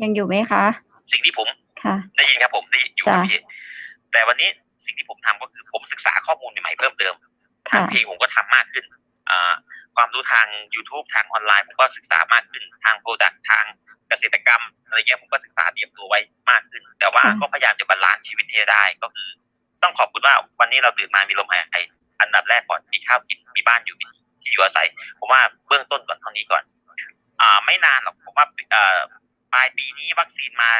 ยังอยู่ไหมคะ
สิ่งที่ผม
ค่ะ
ได้ยินครับผมได้อยู่ครับ
จ้ะ
พี่แต่วันนี้สิ่งที่ผมทำก็คือผมศึกษาข้อมูลใหม่ๆเพิ่มเติมทาง
ค่ะ
เพลงผมก็ทำมากขึ้นความรู้ทาง YouTube ทางออนไลน์ผมก็ศึกษามากขึ้นทางโปรดักต์ทางเกษตรกรรมอะไรเงี้ยผมก็ศึกษาเตรียมตัวไว้มากขึ้น แต่ว่าก็พยายามจะบาลานซ์ชีวิตให้ได้ก็คือ ต้องขอบคุณว่าวันนี้เราตื่นมามีลมหายใจอันดับแรกก่อนมีข้าวกินมีบ้านอยู่มีที่อยู่อาศัยผมว่าเบื้องต้นก่อนเท่านี้ก่อนไม่นานหรอกผมว่าปลายปีนี้วัคซีนมา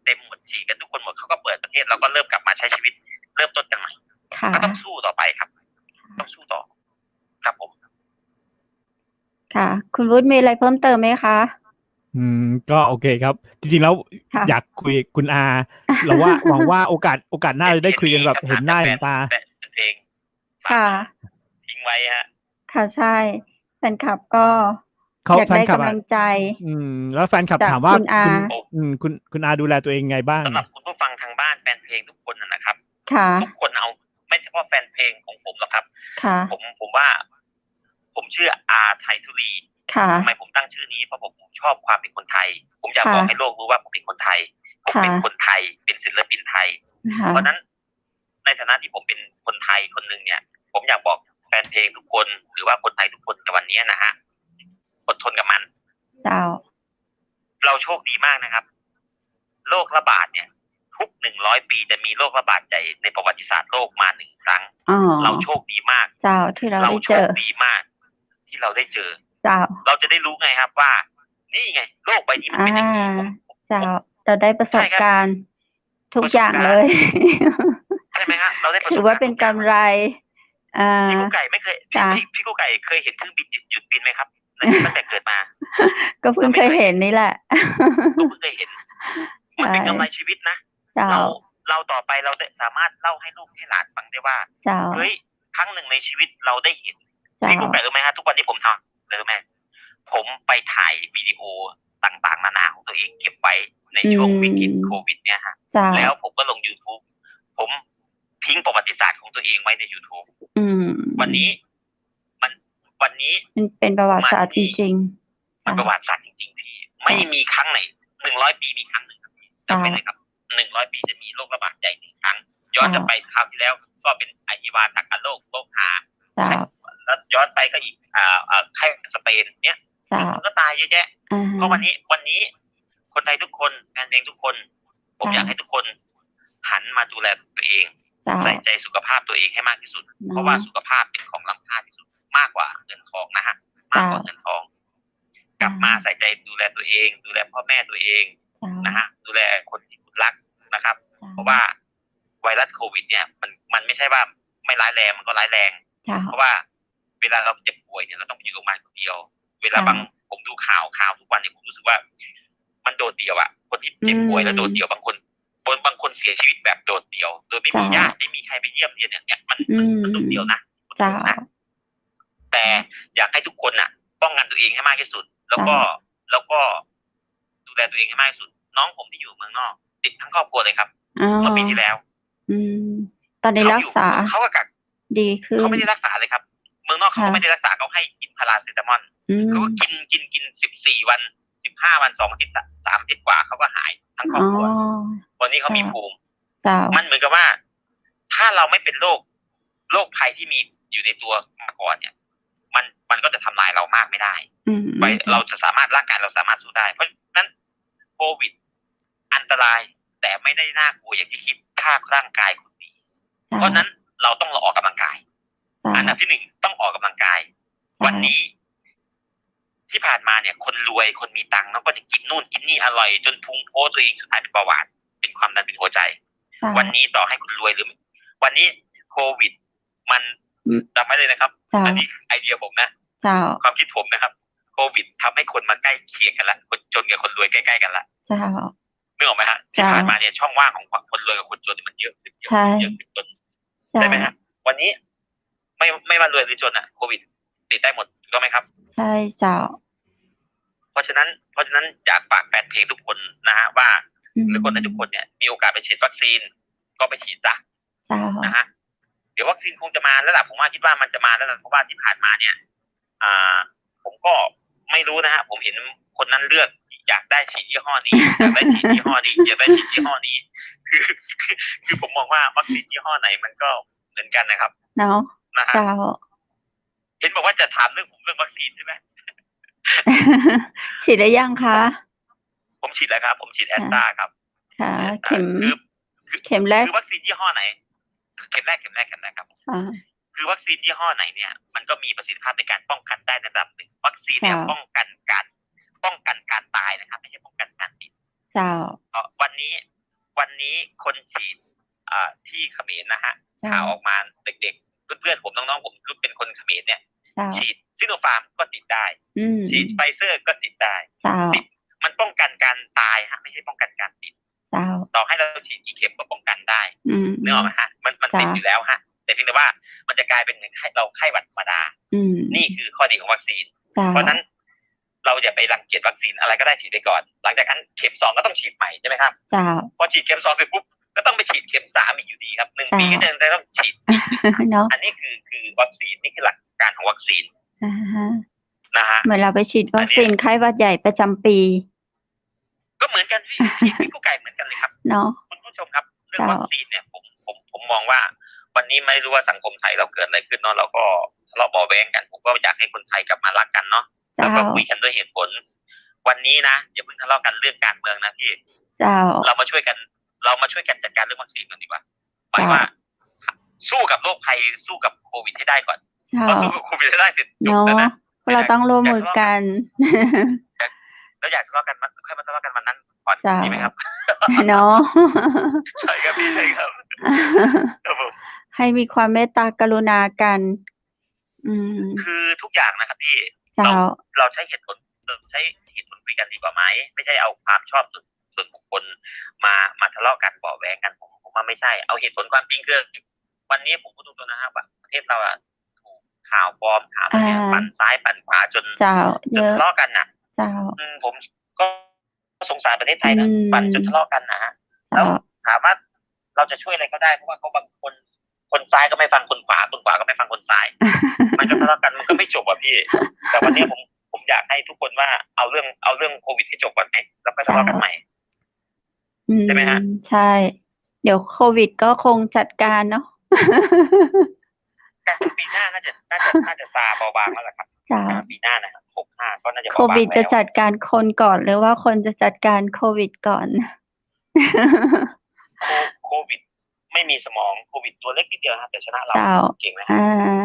เต็มหมดฉีดกันทุกคนหมดเขาก็เปิดประเทศเราก็เริ่มกลับมาใช้ชีวิตเริ่มต้นกันใหม่
ค่ะ
ก็ต้องสู้ต่อไปครับต้องสู้ต่อครับผม
ค่ะ คุณวุฒิมีอะไรเพิ่มเติมไหมคะ
ก็โอเคครับ จริงๆแล้ว
ค่ะ
อยากคุยคุณอาเราว่า หวังว่าโอกาสหน้าจะได้คุยกันแบบเห็นหน้าเห็นตา
เป็นเพลง
ค่ะ
ทิ้งไว้ฮะ
ค่ะใช่แฟนคลับก็
เขา
อยาก
แฟน
ได้
คลับ
กำลังใจ
แล้วแฟนคลับ
จาก
ถามว่า
คุณอา
คุณอาดูแลตัวเองไงบ้าง
สำหรับคุณผู้ฟังทางบ้านแฟนเพลงทุกคนนะครับ
ค่ะ
ทุกคนเอาไม่เฉพาะแฟนเพลงของผมหรอกครับ
ค่ะ
ผมว่า ผมชื่ออาไทยทุลี
ค่ะ
ทำไมผมตั้งชื่อนี้เพราะผมชอบความเป็นคนไทย ผมอยาก
ค่ะ
บอกให้โลกรู้ว่าผมเป็นคนไทยผมเป็น
ค่ะ
คนไทยเป็นศิลปินไทย
ค่ะ
เพราะฉะนั้นในฐานะที่ผมเป็นคนไทยคนหนึ่งเนี่ย ผมอยากบอกแฟนเพลงทุกคนหรือว่าคนไทยทุกคนในวันนี้นะฮะอดทนกับมัน
เจ้า
เราโชคดีมากนะครับโรคระบาดเนี่ย ทุก100 ปีจะมีโรคระบาดใหญ่ในประวัติศาสตร์โลกมา1 ครั้ง
อ๋อ
เราโชคดีมาก
เจ้าที่เราได้
โช
เจอ
คดีมาก ที่เราได้เจอ
เจ้า
เราจะได้รู้ไงครับว่า นี่ไงโลกใบนี้มันเป็นอย่างนี้ผม
เจ้า เราได้ประสบการณ์ ทุกอย่างเลย
ใช่ไหมฮะเราได้ประสบ
ถือว่าเป็นกำไร
พี่กุ๊กไก่ไม่เคย
จ้ะ
พี่กุ๊กไก่เคยเห็นเครื่องบินหยุดบินไหมครับตั้งแต่เกิดมา
ก็เพิ่งเคยเห็นนี่แหละ
ก็เพิ่งเคยเห็น มันเป็นกำไรชีวิตนะ
เจ้า
เราต่อไปเราจะสามารถเล่าให้ลูกให้หลานฟังได้ว่า
เจ้า
เฮ้ยครั้งหนึ่งในชีวิตเราได้เห็น
เจ้า
พี่กุ๊กไก่รู้ไหมฮะทุกวันนี้ผมทำรู้ไหมผมไปถ่ายวิดีโอต่างๆนานาของตัวเองเก็บไว้ในช่วงวิกฤตโควิดเนี่ยฮะ
เจ้า
แล้วผมก็ลง YouTube ผมทิ้งประวัติศาสตร์ของตัวเองไว้ใน YouTube วันนี้มัน
เป็นประวัติศาสตร์จริงๆ
มันประวัติศาสตร์จริงๆพี่ไม่มีครั้งไหน100 ปีมีครั้งหนึ่งครับพี่จำไว้เลยครับ100 ปีจะมีโรคระบาดใหญ่1 ครั้งย้อนจะไปคราวที่แล้วก็เป็นไอฮิวาตากโรคหาแล้วย้อนไปก็อีกไข้สเปนเนี่ย เยอะแยะ
อ่า
เพราะวันนี้คนไทยทุกคนแฟนเพลงทุกคน ผมอยากให้ทุกคนหันมาดูแลตัวเอง
เจ้า
ใส่ใจสุขภาพตัวเองให้มากที่สุด เพราะว่าสุขภาพเป็นของล้ำค่าที่สุดมากกว่าเงินทองนะฮะมากกว่าเงินทอง กลับมาใส่ใจดูแลตัวเอง ดูแลพ่อแม่ตัวเอง
เจ้า
นะฮะดูแลคนที่คุณรักนะครับ เพราะว่าไวรัสโควิดเนี่ยมันไม่ใช่ว่าไม่ร้ายแรงมันก็ร้ายแรง
เจ้า
เพราะว่าเวลาเราเจ็บป่วยเนี่ยเราต้องไปอยู่โรงพยาบาลคนเดียว เวลาผมดูข่าวทุกวันเนี่ยผมรู้สึกว่า มันโดดเดี่ยวอะคนที่เจ็บป่วยแล้วโดดเดี่ยวบางคนเสียชีวิตแบบโดดเดี่ยวโดยไม่มีญาติไม่มีใครไปเยี่ยมเยียนอย่างเงี้ยมันโดดเดี่ยวนะ
เจ้า
แต่อยากให้ทุกคนน่ะ ป้องกันตัวเองให้มากที่สุด แล้วก็ดูแลตัวเองให้มากที่สุด น้องผมที่อยู่เมืองนอกติดทั้งครอบครัวเลยครับ
อ๋อ
เมื่อปีที่แล้ว
ตอนนี้รักษา
เขาก็กัก
ดีขึ้น
เขาไม่ได้รักษาเลยครับ เมืองนอกเขาก็ไม่ได้รักษาเขาให้กินพาราเซตามอลเขาก็กิน14 วัน15 วัน2 อาทิตย์3 อาทิตย์กว่าเขาก็หายทั้งครอบครัววันนี้เขามีภูมิ มันเหมือนกับว่า ถ้าเราไม่เป็นโรคภัยที่มีอยู่ในตัวมาก่อนเนี่ย มันก็จะทำลายเรามากไม่ได้เราจะสามารถร่างกายเราสามารถสู้ได้ เพราะฉะนั้นโควิดอันตรายแต่ไม่ได้น่ากลัวอย่างที่คิดถ้าร่างกายคุณดี เพราะนั้นเราต้องออกกำลังกาย อันดับที่ 1ต้องออกกำลังกาย วันนี้ที่ผ่านมาเนี่ย คนรวยคนมีตังค์เนาะก็จะกินนู่นกินนี่อร่อยจนพุงโพตัวเองสุดท้ายเป็นเบาหวานเป็นความดันเป็นหัวใจ วันนี้ต่อให้คุณรวยหรือวันนี้โควิด มันจำไม่เลยนะครับอันนี้ไอเดียผมนะความคิดผมนะครับโควิดทำให้คนมาใกล้เคียงกันละคนจนกับคนรวยใกล้ๆกันละนึกออกไหมฮะที่ผ่านมาเนี่ยช่องว่างของคนรวยกับคนจนมันเยอะขึ้นเยอะขึ้นจนใช่ไหมฮะวันนี้ไม่ว่ารวยหรือจนอ่ะโควิดติดได้หมดถูกต้องไหมครับ
ใช่เจ้า
เพราะฉะนั้นอยากฝากแฟนเพลงทุกคนนะฮะว่าหรือคนในทุกคนเนี่ยมีโอกาสไปฉีดวัคซีนก็ไปฉีดซะนะฮะเดี๋ยววัคซีนคงจะมาแล้วล่ะผมว่าคิดว่ามันจะมาแล้วล่ะเพราะว่าที่ผ่านมาเนี่ยผมก็ไม่รู้นะฮะผมเห็นคนนั้นเลือกอยากได้ฉีดยี่ห้อนี้อยากได้ฉีดยี่ห้อนี้อยากได้ฉีดยี่ห้อนี้คือผมมองว่าวัคซีนยี่ห้อไหนมันก็เหมือนกันนะครับ
เนาะ
นะฮะเห็นบอกว่าจะถามเรื่องวัคซีนใช่ไหม
ฉีดได้ยังคะ
ผมฉีดแล้วครับผมฉีดแอสตราครับ
ค่ะเข็มแรก
คือวัคซีนยี่ห้อไหนเข็มแรกครับคือวัคซีนยี่ห้อไหนเนี่ยมันก็มีประสิทธิภาพในการป้องกันได้ในระดับหนึ่งวัคซีนเนี่ยป้องกันการตายนะครับไม่ใช่ป้องกันการติดวันนี้คนฉีดที่เขมรนะฮะข่าวออกมาเด็กๆเพื่อนๆผมน้องๆผมรู้เป็นคนเขมรเนี่ยฉีดซิโนฟาร์มก็ติดได้ฉีดไฟเซอร์ก็ติดได้ติดมันป้องกันการตายฮะไม่ใช่ป้องกันการติดต่อให้เราฉีดกี่เข็มก็ป้องกันได้นึกออกไหมฮะมันติดอยู่แล้วฮะแต่เพียงแต่ว่ามันจะกลายเป็นเราไข้หวัดธรรมดานี่คือข้อดีของวัคซีนเพราะนั้นเราอย่าไปรังเกียจวัคซีนอะไรก็ได้ฉีดไปก่อนหลังจากนั้นเข็ม2ก็ต้องฉีดใหม่ใช่ไหมครับพอฉีดเข็ม2เสร็จปุ๊บก็ต้องไปฉีดเข็ม3อีกอยู่ดีครับ1 ปีก็จะต้องฉีดอันนี้คือวัคซีนนี่คือหลักการของวัคซีนนะฮะ
เหมือนเราไปฉีดวัคซีนไข้หวัดใหญ่ประจำปี
ก็เหมือนกันที่ฉีดผู้ไก่เหมือนกันเลยครับ
เนาะ
คุณผู้ชมครับเรื่องวัคซีนเนี่ยผมมองว่าวันนี้ไม่รู้ว่าสังคมไทยเราเกิดอะไรขึ้นเนาะเราก็ทะเลาะเบาะแว้งกันผมก็อยากให้คนไทยกลับมารักกันเนาะแล้วก็คุยกันด้วยเหตุผลวันนี้นะอย่าเพิ่งทะเลาะกันเรื่องการเมืองนะพี่เรามาช่วยกันจัดการเรื่องวัคซีนกันดีกว่าหมายว่าสู้กับโรคภัยสู้กับโควิดให้ได้ก่อนพอสู้กับโควิดให้ได้เสร็จจบแล้วนะ
เราต้องร่วมมือกัน
แล้วอยากทะเลาะกันค่อยมาทะเลาะกันวันนั้นก่อนดีไหมครับ
เนาะ
ใช่ครับพี่ใช่ครับ
ให้มีความเมตตากรุณากัน
คือทุกอย่างนะครับพี่เราใช้เหตุผลคุยกันดีกว่าไหมไม่ใช่เอาความชอบส่วนบุคคลมาทะเลาะกันเบาะแว้งกันผมว่าไม่ใช่เอาเหตุผลความจริงคือวันนี้ผมพูดตรงๆนะครับว่าประเทศเราถูกข่าวปลอมข่าวปั่นซ้ายปั่นขวาจนทะเลาะกันน่ะผมก็สงสารประเทศไทยนะปั่นจนทะเลาะกันนะฮะแล้วถามว่าเราจะช่วยอะไรก็ได้เพราะว่าเขาบางคนซ้ายก็ไม่ฟังคนขวาก็ไม่ฟังคนซ้ายมันก็ทะเลาะกันมันก็ไม่จบอ่ะพี่แต่วันนี้ผมอยากให้ทุกคนว่าเอาเรื่องโควิดให้จบก่อนไหมแล้วก็ทะเลาะกันใหม่ใช่ไหมฮะ
ใช่เดี๋ยวโควิดก็คงจัดการเนาะ
แต่ปีหน้าน่าจะซาเบาบางแล้วแหละครับปีหน้านะครับ 65ก็น่าจะ
โค
เบาบา
วิ
ง
ด
แล้
จะ
ว
จัดการคนก่อนหรือว่าคนจะจัดการโควิดก่อน
โควิดไม่มีสมองโควิดตัวเล็กนิดเดียวครับแต่ชนะเรา
เจ้า
เก่งนะ
อ่า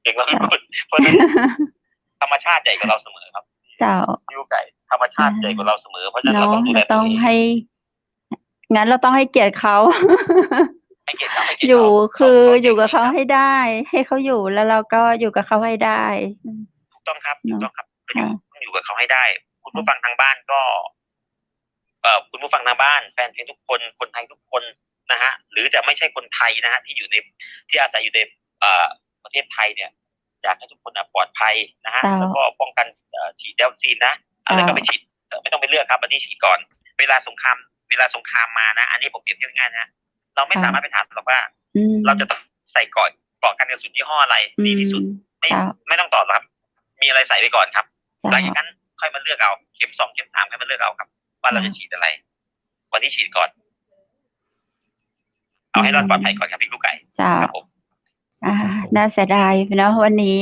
เก่งแล้วคุณเพราะฉะนั้นธรรมชาติใหญ่กว่าเราเสมอครับ
เจ้า
ยูไก่ธรรมชาติใหญ่กว่าเราเสมอเพราะฉะนั้นเรา
เนาะ
ต้องดูแล
เรา
ตั
ต้
ว
อง
เอง
ให้ งั้นเราต้องให้เกียรติเขา
ให้เกียรติเขาให้เกียรติ
อยู่
เขา
คือ
เขา
อยู่กับเขา
ก่ง
ให้ได้ ให้เขาอยู่แล้วเราก็อยู่กับเขาให้ได้อืม
ถูกต้องครับถูกต้องครับก็
ค่ะ
ต้องอยู่กับเขาให้ได้ คุณผู้ฟังทางบ้านก็คุณผู้ฟังทางบ้านแฟนเพลงทุกคนคนไทยทุกคนนะฮะหรือจะไม่ใช่คนไทยนะฮะที่อยู่ในที่อาศัยอยู่ในประเทศไทยเนี่ยอยากให้ทุกคนปลอดภัยนะฮะ
เจ้า
แล้วก็ป้องกันฉีดวัคซีนนะอะไรก็ไปฉีดไม่ต้องไปเลือกครับอันนี้ฉีดก่อนเวลาสงครามมานะอันนี้ผมเปรียบเทียบง่ายๆนะเราไม่
ค่ะ
สามารถไปถามหรอกว่า
อืม
เราจะต้องใส่เกราะกันกระสุนยี่ห้ออะไรดีที่สุด
เจ้า
ไม่ต้องตอบหรอกครับมีอะไรใส่ไปก่อนครับ
เจ้า
หลังจากนั้นค่อยมาเลือกเอาเข็ม 2 เข็ม 3ค่อยมาเลือกเอาครับว่าเราจะฉีดอะไร วันนี้ฉีดก่อน เอาให้รอดปลอดภัยก่อนครับพี่ลูกไก่
เจ้า
ครับผม
น่าเสียดายเนอะวันนี้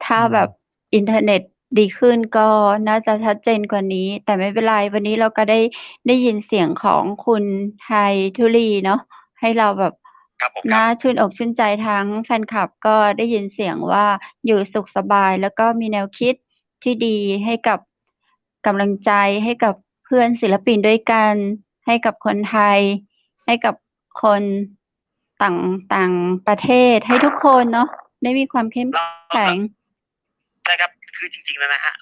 ถ้าแบบอินเทอร์เน็ตดีขึ้นก็น่าจะชัดเจนกว่านี้ แต่ไม่เป็นไรวันนี้เราก็ได้ยินเสียงของคุณไฮทุลีเนาะให้เราแบบ
ครับผมค
น่า
รับ
ชื่นอกชื่นใจทั้งแฟนคลับก็ได้ยินเสียงว่าอยู่สุขสบายแล้วก็มีแนวคิดที่ดีให้กับกำลังใจให้กับเพื่อนศิลปินด้วยกันให้กับคนไทย ให้กับคนต่างประเทศให้ทุกคนเนาะได้มีความเข้มแข็ง
ใช่ครับคือจริงๆแล้วนะฮะ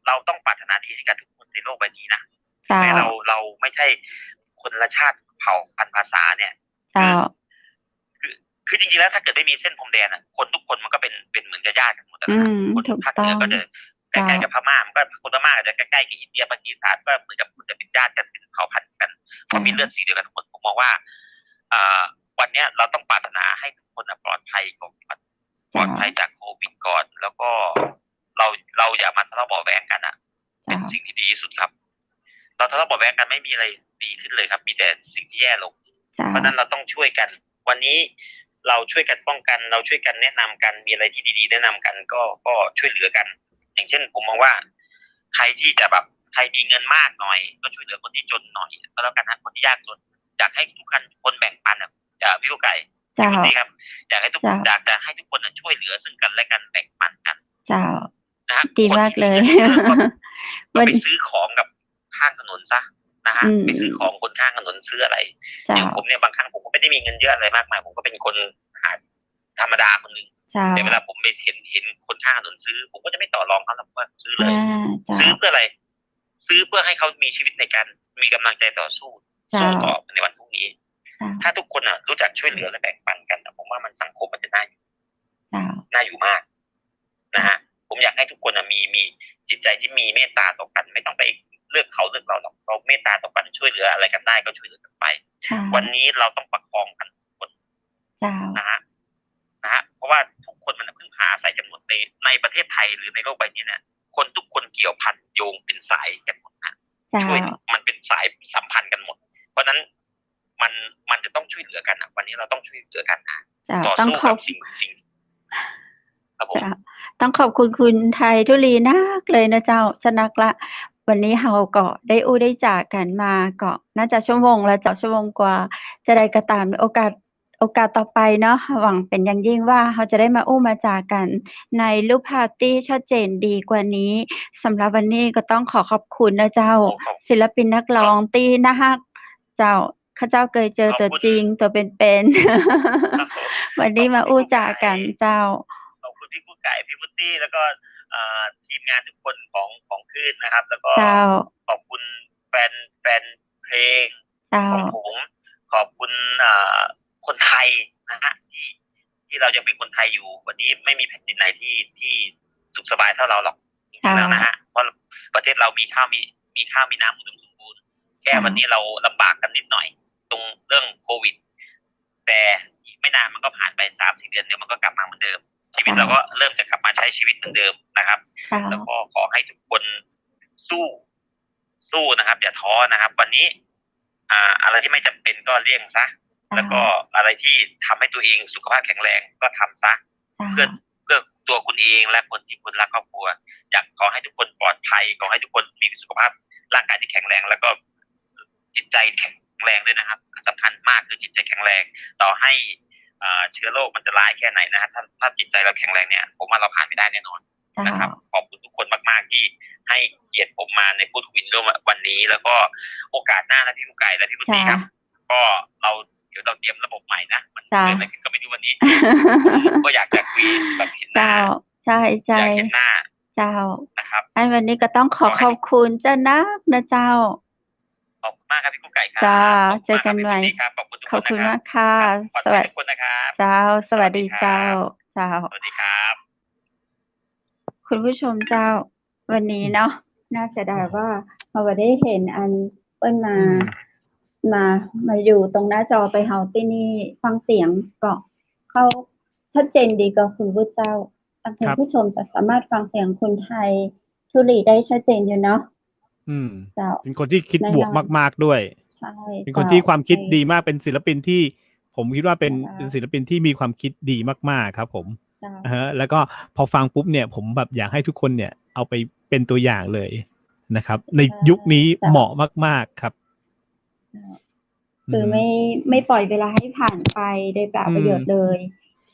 เราต้องปรารถนาดีให้กับทุกคนในโลกใบนี้นะ
เจ้า
แม้เราไม่ใช่คนละชาติเผ่าพันธุ์ภาษาเนี่ย
เจ้า
คือจริงๆแล้วถ้าเกิดไม่มีเส้นพรมแดนอ่ะคนทุกคนมันก็เป็นเหมือนกับญาติกันหมดนะ
อื
ฮะ
ม
คน
ถูก
ภาคเหนือ
ต้อง
ก็จะใกล้ๆกับพม่ามันก็คนพม่าก็จะใกล้ๆกับอินเดียปากีสถานก็เหมือนกับคุณจะเป็นญาติกันเป็นเผ่าพันธุ์กันเขามีเลือดสีเดียวกันทั้งหมดผมมองว่าวันเนี้ยเราต้องปรารถนาให้ทุกคนปลอดภัยก่อนปลอดภัยจากโควิดก่อน แล้วก็เราอย่ามาทะเลาะเบาะแว้งกันอ่ะเป็นสิ่งที่ดีที่สุดครับเราทะเลาะเบาะแว้งกันไม่มีอะไรดีขึ้นเลยครับ มีแต่สิ่งที่แย่ลง เพราะฉะนั้นเราต้องช่วยกัน วันนี้เราช่วยกันป้องกัน เราช่วยกันแนะนำกัน มีอะไรที่ดีๆแนะนำกันก็ช่วยเหลือกัน อย่างเช่นผมมองว่าใครที่จะแบบใครมีเงินมากหน่อยก็ช่วยเหลือคนที่จนหน่อยก็แล้วกันนะคนที่ยากจนอยากให้ทุกคนแบ่งปันพี่ลูกไก่พี่คุณดีครับอยากให้ทุกคนอยากจะให้ทุกคนช่วยเหลือซึ่งกันและกันแบ่งปันกัน
เจ้า
นะฮะ
ดีมากเลย
ก็ไปซื้อของกับข้างถนนซะนะฮะไปซื้อของคนข้างถนนซื้ออะไรอย่างผมเนี่ยบางครั้งผมก็ไม่ได้มีเงินเยอะอะไรมากมายผมก็เป็นคนหาธรรมดาคนหนึ่งแต่เวลาผมไปเห็นคนข้างถนนซื้อผมก็จะไม่ต่อรองเขาหรอกว่าซื้อเลยซื้อเพื่ออะไรซื้อเพื่อให้เขามีชีวิตในการมีกำลังใจต่อสู้ต่อในวันพรุ่งนี้ถ้าทุกคนรู้จักช่วยเหลือและแบ่งปันกันผมว่ามันสังคมมันจะน่าอยู่มากนะฮะผมอยากให้ทุกคนมีจิตใจที่มีเมตตาต่อกันไม่ต้องไปเลือกเขาเลือกเราหรอกเราเมตตาต่อกันช่วยเหลืออะไรกันได้ก็ช่วยเหลือกันไปวันนี้เราต้องประคองกันทุกคนนะฮะเพราะว่าทุกคนมันพึ่งพาอาศัยกันหมดในประเทศไทยหรือในโลกใบนี้เนี่ยคนทุกคนเกี่ยวพันโยงเป็นสายกันหมดนะช่วยมันเป็นสายสัมพันธ์กันหมดเพราะนั้นมันจะต้องช่วยเหลือกันวันนี้เราต้องช่วยเหลือกันต่อสู้กับสิ่งครับผม
ต้องขอบคุณคุณไทยทุลีนักเลยนะเจ้าชนักละวันนี้เฮาก็ได้ได้จากกันมาก็น่าจะชั่วโมงแล้วชั่วโมงกว่าจะได้กระตามโอกาสต่อไปเนาะหวังเป็นอย่างยิ่งว่าเราจะได้มามาจากกันในรูปภาพที่ชัดเจนดีกว่านี้สำหรับวันนี้ก็ต้องขอบคุณนะเจ้าศิลปินนักร้องตีนะฮักเจ้าข้าเจ้าเคยเจอตัวจริงตัวเป็นๆวันนี้มาจากกันเจ้า
ขอบคุณพี่กู้ไก่พี่พุตตี้แล้วก็ทีมงานทุกคนของคลื่นนะครับแล้วก็ขอบคุณแฟนเพลงของผมขอบคุณคนไทยนะฮะที่เรายังเป็นคนไทยอยู่วันนี้ไม่มีแผ่นดินไหนที่สุขสบายเท่าเราหรอกจริงๆแล้วนะฮะเพราะประเทศเรามีข้าวมีน้ำอุดมสมบูรณ์แค่วันนี้เราลำบากกันนิดหน่อยตรงเรื่องโควิดแต่อีกไม่นานมันก็ผ่านไป 3-4 เดือนเดี๋ยวมันก็กลับมาเหมือนเดิมชีวิตเราก็เริ่มจะกลับมาใช้ชีวิตเหมือนเดิมนะครับแล้วก็ขอให้ทุกคนสู้นะครับอย่าท้อนะครับวันนี้อะไรที่ไม่จำเป็นก็เลี่ยงซะแล้วก็อะไรที่ทำให้ตัวเองสุขภาพแข็งแรงก็ทำซะเพื่อ ตัวคุณเองและคนที่คุณรักครอบครัวอยากขอให้ทุกคนปลอดภัยขอให้ทุกคนมีสุขภาพร่างกายที่แข็งแรงแล้วก็จิตใจแข็งแรงด้วยนะครับสำคัญมากคือจิตใจแข็งแรงต่อให้เชื้อโรคมันจะร้ายแค่ไหนนะฮะถ้าจิตใจเราแข็งแรงเนี่ยผมว่าเราผ่านไม่ได้แน่นอนนะครับขอบคุณทุกคนมากๆที่ให้เกียรติผมมาในพูดคุยร่วมวันนี้แล้วก็โอกาสหน้านะพี่กุ๊กไก่และพี่พุทธีครับก็เดี๋ยวเราเตรียมระบบใหม่นะมันเกิดอะไรขึ้นก็ไม่รู้วันนี้ก็อยากจะคุยแบบเห็นหน้า
ใช่
อยากเห็นหน้า
เจ้า
นะครับ
อันวันนี้ก็ต้องขอบคุณเจ้านะเจ้า
ขอบคุณมากครับพี่กุ๊กไก่ครับ
จ้าเจอกันใหม่ขอบคุณมากค่ะ
สวัสดีทุกคนนะครับ
เจ้าสวัสดีเจ้า
สวัสดีครับ
คุณผู้ชมเจ้าวันนี้เนาะน่าเสียดายว่าเราได้เห็นอันเปิ้ลมาอยู่ตรงหน้าจอไปเฮาที่นี่ฟังเสียงก็เข้าชัดเจนดีกับคุณผู้เจ้าท่านผู้ชมจะสามารถฟังเสียงคนไทยทุลีได้ชัดเจนอยู่เนาะ
เจ้าเป็นคนที่คิดบวกมากๆด้วย
ใช่
เป็นคนที่ความคิดดีมากเป็นศิลปินที่ผมคิดว่าเป็นศิลปินที่มีความคิดดีมากๆครับผมแล้วก็พอฟังปุ๊บเนี่ยผมแบบอยากให้ทุกคนเนี่ยเอาไปเป็นตัวอย่างเลยนะครับในยุคนี้เหมาะมากๆครับ
คือไม่ปล่อยเวลาให้ผ่านไปโดยเปล่าประโยชน์เลย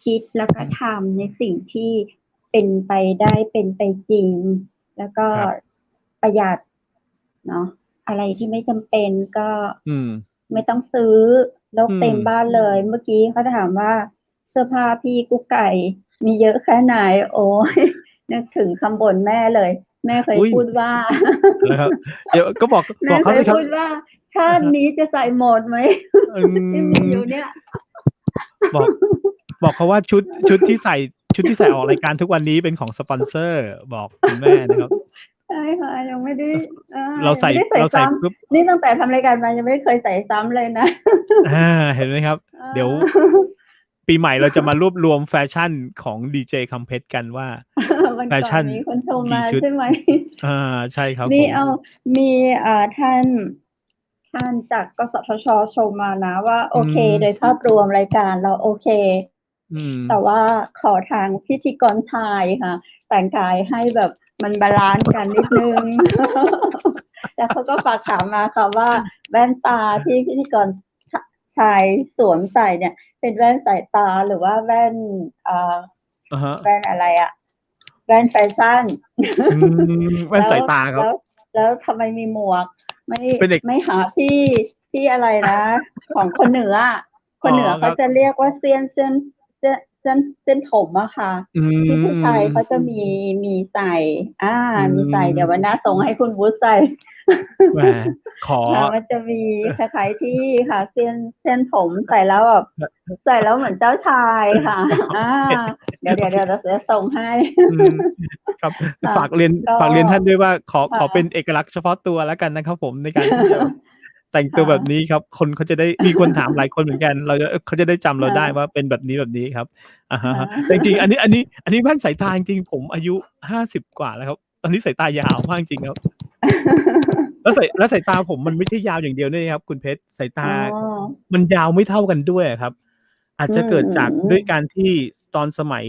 คิดแล้วก็ทำในสิ่งที่เป็นไปได้เป็นไปจริงแล้วก็ประหยัดเนาะอะไรที่ไม่จำเป็นก็ไม่ต้องซื้อลกเต็มบ้านเลยเมื่อกี้เขาถามว่าเสื้อผ้าพี่กุ๊กไก่มีเยอะแค่ไหนโอ้ยนึกถึงคำบ่นแม่เลยแม่เคยพูดว่า
เดี๋ยวก็บอก
เขาเคยพูดว่าชาตินี้จะใส่หมดไหมที่มีอยู่เนี่ย
บอกเขาว่าชุดที่ใส่ออกรายการทุกวันนี้เป็นของสปอนเซอร์บอกคุณแม่นะครับ
ใช่ค่ะยังไม่ได้
เราใส่
ปุ๊บนี่ตั้งแต่ทำรายการมายังไม่เคยใส่ซ้ำเลยนะ
เห็นไหมครับเดี๋ยวปีใหม่เราจะมารวบรวมแฟชั่นของดีเจคัมเพชรกันว่า
แฟชั่นมีคนชมมาใช่ไหม
ใช่ครับ
นี่มีท่านจากกสทช.ชมมานะว่าโอเคโดยภาพรวมรายการเราโอเคแต่ว่าขอทางพิธีกรชายค่ะแต่งกายให้แบบมันบาลานซ์กันนิดนึงแล้วเขาก็ฝากถามมาค่ะว่าแว่นตาที่พิธีกรชายสวมใส่เนี่ยเป็นแว่นสายตาหรือว่าแว่นแว่นอะไรอะแว่นแฟชั่น
แว่นสายตาครับ
แล้วทำไมมีหมวกไม่หาที่อะไรนะของคนเหนือเขาจะเรียกว่าเส้นผมอะค่ะที่ผู้ชายเขาจะมีใส่มีใส่เดี๋ยววันหน้าส่งให้คุณวุฒิใส่มันจะมีคล้ายๆที่ค่ะเส้นผมใส่แล้วแบบใส่แล้วเหมือนเจ้าชายค่ะเดี๋ยวเราจะส่งให้
ครับฝากเรียนท่านด้วยว่าขอเป็นเอกลักษณ์เฉพาะตัวแล้วกันนะครับผมในการที่จะแต่งตัวแบบนี้ครับคนเขาจะได้มีคนถามหลายคนเหมือนกันเขาจะได้จำเราได้ว่าเป็นแบบนี้ครับจริงๆอันนี้แว่นสายตาจริงๆผมอายุ50กว่าแล้วครับตอนนี้สายตายาวมากจริงครับแล้วสายตาผมมันไม่ใช่ยาวอย่างเดียวด้วยครับคุณเพชรสายตามันยาวไม่เท่ากันด้วยครับ อาจจะเกิดจากด้วยการที่ตอนสมัย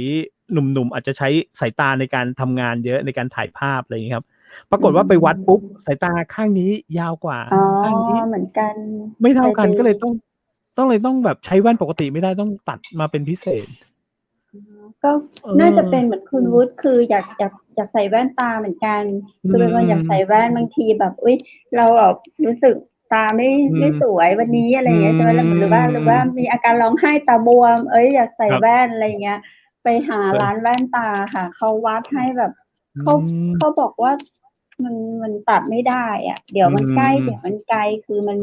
หนุ่มๆอาจจะใช้สายตาในการทำงานเยอะในการถ่ายภาพอะไรอย่างนี้ครับปรากฏว่าไปวัดปุ๊บสายตาข้างนี้ยาวกว่าข้างนี้
เหมือนกัน
ไม่เท่ากันก็เลยต้องแบบใช้แว่นปกติไม่ได้ต้องตัดมาเป็นพิเศษ
ก็น่าจะเป็นเหมือนคุณวุฒิคืออยากใส่แว่นตาเหมือนกันคือเป็นคนอยากใส่แว่นบางทีแบบอุ๊ยเราแบบรู้สึกตาไม่สวยวันนี้อะไรอย่างเงี้ยใช่ไหมหรือว่ามีอาการร้องไห้ตาบวมอยากใส่แว่นอะไรเงี้ยไปหาร้านแว่นตาค่ะเขาวัดให้แบบเขาบอกว่ามันตัดไม่ได้อ่ะเดี๋ยวมันใกล้เดี๋ยวมันไกลคือมัน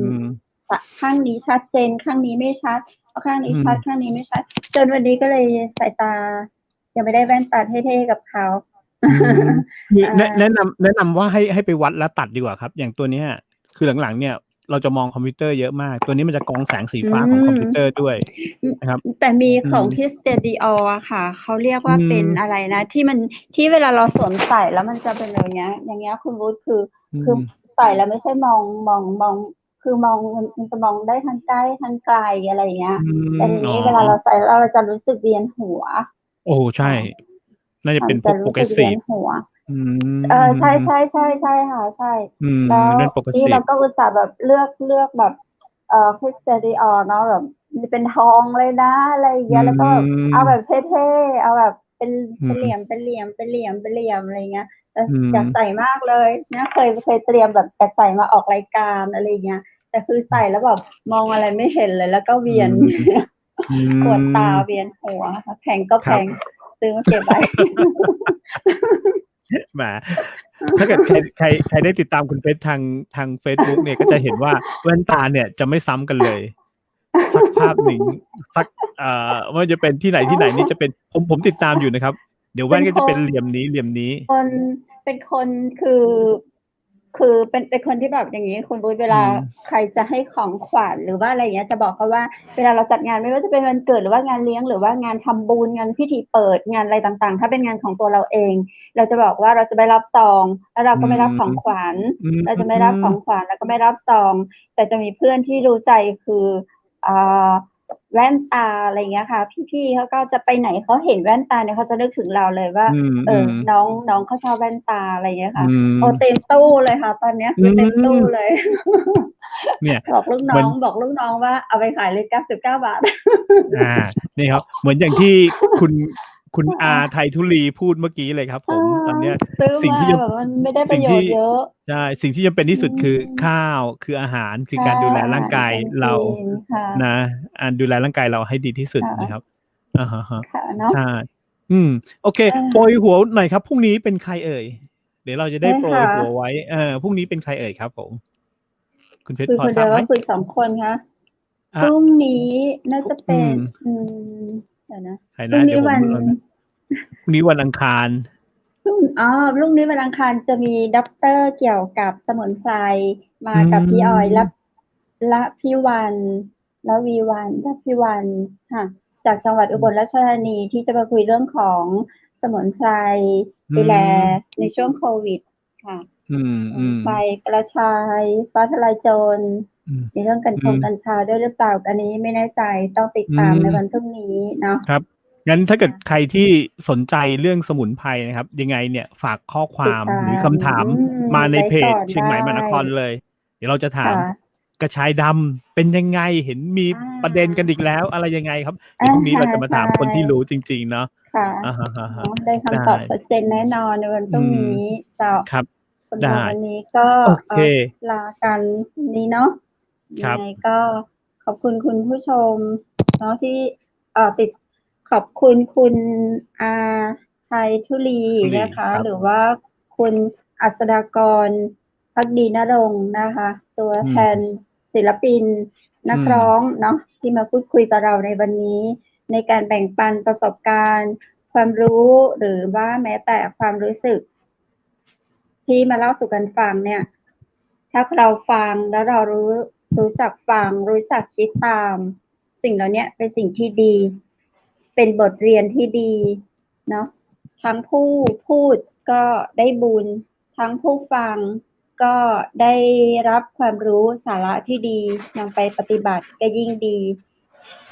ข้างนี้ชัดเจนข้างนี้ไม่ชัดข้างนี้ชัดข้างนี้ไม่ชัดจนวันนี้ก็เลยสายตายังไม่ได้แว่นตาเท่ๆกับเขา
แนะนำว่าให้ไปวัดแล้วตัดดีกว่าครับอย่างตัวเนี้ยคือหลังๆเนี่ยเราจะมองคอมพิวเตอร์เยอะมากตัวนี้มันจะกรองแสงสีฟ้าของคอมพิวเตอร์ด้วยนะครับ
แต่มีของที่สเตดิโออะค่ะเขาเรียกว่าเป็นอะไรนะที่เวลาเราสวมใส่แล้วมันจะเป็นอย่างเงี้ยคุณวุฒิคือใส่แล้วไม่ใช่มองคือมองมันจะมองได้ทั้งใกล้ทั้งไกลอะไรอย่างเงี้ยแต่ทีนี้เวลาเราใส่เราจะรู้สึกเวียนหัว
โอ้ใช่ น่าจะเป็นพ
จะ
วกโปร
รู้
เกร
สึ
ส
ก
ซี
เวีย
ฟ
นหัว
อื
ใช่
ม
ๆ ๆ ใช่ค่ะ ใช่
อืม
แล้ว
นั่นโปรเกรส
นี่
ซี
เรา
ฟ
ก็อุตส่าห์แบบเลือกแบบChristian Dior เนาะ แบบมีเป็นทองเลยนะ อะไรอย่าง
อื
เงี้ย แล้วก็แบบเอาแบบ
ม
เท่ ๆ เอาแบบเป็น
อื
เป็นเหลี่ย
ม
ม เป็นเหลี่ยม เป็นเหลี่ยม เป็นเหลี่ยม อะไรอย่างเงี้ย
อื
อยากใส่
ม
มากเลย เนี่ยเคยเตรียมแบบจะใส่มาออกรายการ อะไรอย่างเงี้ย แต่คือ
อื
ใส่แล้วแบบมองอะไรไม่เห็นเลย แล้วก็เว
อื
ียน
ม อื
ปวดตา
ม
เวียนหัวค่ะ แพงก็
ค
แพ
รับ
ง ซื้อมาเก็บ ไว้
แหม ถ้าเกิด ใครได้ติดตามคุณเพชรทางเฟซบุ๊กเนี่ย ก็จะเห็นว่าแว่นตาเนี่ยจะไม่ซ้ำกันเลย สักภาพหนึ่ง สัก ไม่ว่าจะเป็นที่ไหน นี่จะเป็น ผมติดตามอยู่นะครับ เดี๋ยวแว่นก็จะเป็นเหลี่ยมนี้ นี้
เป็นคนคือ เป็นคนที่แบบอย่างงี้ คุณบุ๊ค เว
อื
ลาม ใครจะให้ของขวัญ หรือว่าอะไรอย่างเงี้ย จะบอกเขาว่าเวลาเราจัดงานไม่ว่าจะเป็นวันเกิด หรือว่างานเลี้ยง หรือว่างานทำบุญ งานพิธีเปิด งานอะไรต่างๆ ถ้าเป็นงานของตัวเราเอง เราจะบอกว่าเราจะไม่รับซอง แล้วเราก็ไม่รับของขวัญ
อืม
เราจะไม่รับของขวัญ แล้วก็ไม่รับซอง แต่จะมีเพื่อนที่รู้ใจคืออ่าแว่นตา อะไรอย่างเงี้ยค่ะ พี่ๆเขาก็จะไปไหนเขาเห็นแว่นตาเนี่ยเขาจะนึกถึงเราเลยว่า
อืม
น้องเขาชอบแว่นตา อะไรอย่างเงี้ย
อื
ค่ะ
ม
โอ้ เต็มตู้เลยค่ะ ตอนเนี้ย
อื
คือเต็มตู้
ม
เลย
เนี่ย
บอกลูก
เห
น
มื้ อน
บอกลูกน้องว่าเอาไปขายเลย 99 บาท
นี่ครับ เหมือนอย่างที่คุณอาไทยธุลีพูดเมื่อกี้เลยครับผม ตอนเนี้ย
ซื้อ
สิ่ง
มา
ที่จะ
แบบมันไม่ได้ป
สิ่
ระ
ง
โย
ที่
ชน์เยอะ
ใช่ สิ่งที่จำเป็นที่สุดคือข้าว คืออาหาร คือการดูแลร่างกายเรา
ค่ะ
นะ ดูแลร่างกายเราให้ดีที่สุด
ค่ะ
นะครับ อะฮะ
ค่ะ เนาะ
ใช่ โอเค โปรยหัวหน่อยครับ พรุ่งนี้เป็นใครเอ่ย? เดี๋ยวเราจะได้
ได้
โปร
ค่
ยหัว
ะ
ไว้ พรุ่งนี้เป็นใครเอ่ยครับผม? คุณเพช
คุ
ร
ยคน
พอท
เด
รีา
ยว
บไหม?
คุย 2 คนคะ
อ
พรุ่งนี้น่าจะเป็น
อืม
เดี๋ยวนะ
ใคร
พรุ่
นะ
ง
เดี๋
นี้
ยวผ
วั
ม
น
พรุ่งนี้วันอังคาร
พรุ่งนี้วันอังคารจะมีด็อกเตอร์เกี่ยวกับสมุนไพรมา
อื
กับพี่ออย
ม
ละพิวัน ละวีวรรณ ละพิวันค่ะ จากจังหวัดอุบลราชธานี ที่จะมาคุยเรื่องของสมุนไพร
อื
ดูแล
ม
ในช่วงโควิดค่ะ
อื
สมุน
ม
ไพร
ๆ
กระชาย ฟ้าทะลายโจร
อืม
มีเรื่องกัญ
อืม
กัญชาด้วยหรือเปล่า อันนี้ไม่แน่ใจ ต้องติด
อื
ตามในวั
ม
นพรุ่งนี้เนาะ
ครับ งั้นถ้าเกิด
ค่ะ
ใครที่สนใจเรื่องสมุนไพรนะครับ ยังไงเนี่ยฝากข้อคว
ติด
าม
ตา
หรือคำถาม
ม
มาใน
ไว้
เพ
ก่
จ
อน
เชียง
ไ
ใ
ด
หม่มหานคร
้
เลย เดี๋ยวเราจะถา
ค่
ม
ะ
กระชายดำเป็นยังไง? เห็นมี
อา
ประเด็นกันอีกแล้ว อะไรยังไงครับ? เดี๋
อ
ยว
า
พรุ่งนี้เราจะมา
ใช
ถามคนที่
่
รู้จริง ๆ เนาะ
ค่ะ
อะฮะ
เนาะ ได้
ๆ
ค
ได้
ำตอบชัดเจนแน่นอนในวันพ
อื
รุ่ง
ม
นี้ เจ้า
ครับ
คุณ
ได
โม วันนี้ก็
โอเค
ลากันพรุ่งนี้เนาะ
ค
ยั
รั
ง
บ
ไงก็ขอบคุณคุณผู้ชมเนาะที่ ขอบคุณคุณอาไทยธุลี
ธุลี
นะคะ
ครับ
หรือว่าคุณอัศดากร ภักดีนรงค์นะคะ ตัว
อื
แทน
ม
ศิลปิน นั
อื
กร้อ
ม
งเนาะ ที่มาพูดคุยกับเราในวันนี้ ในการแบ่งปันประสบการณ์ ความรู้ หรือว่าแม้แต่ความรู้สึก ที่มาเล่าสู่กันฟังเนี่ย ถ้าเราฟังแล้วเรารู้จักฟัง รู้จักคิดตาม สิ่งเหล่าเนี้ยเป็นสิ่งที่ดี เป็นบทเรียนที่ดีเนาะ ทั้งผู้พูดก็ได้บุญ ทั้งผู้ฟังก็ได้รับความรู้สาระที่ดี นำไปปฏิบัติก็ยิ่งดี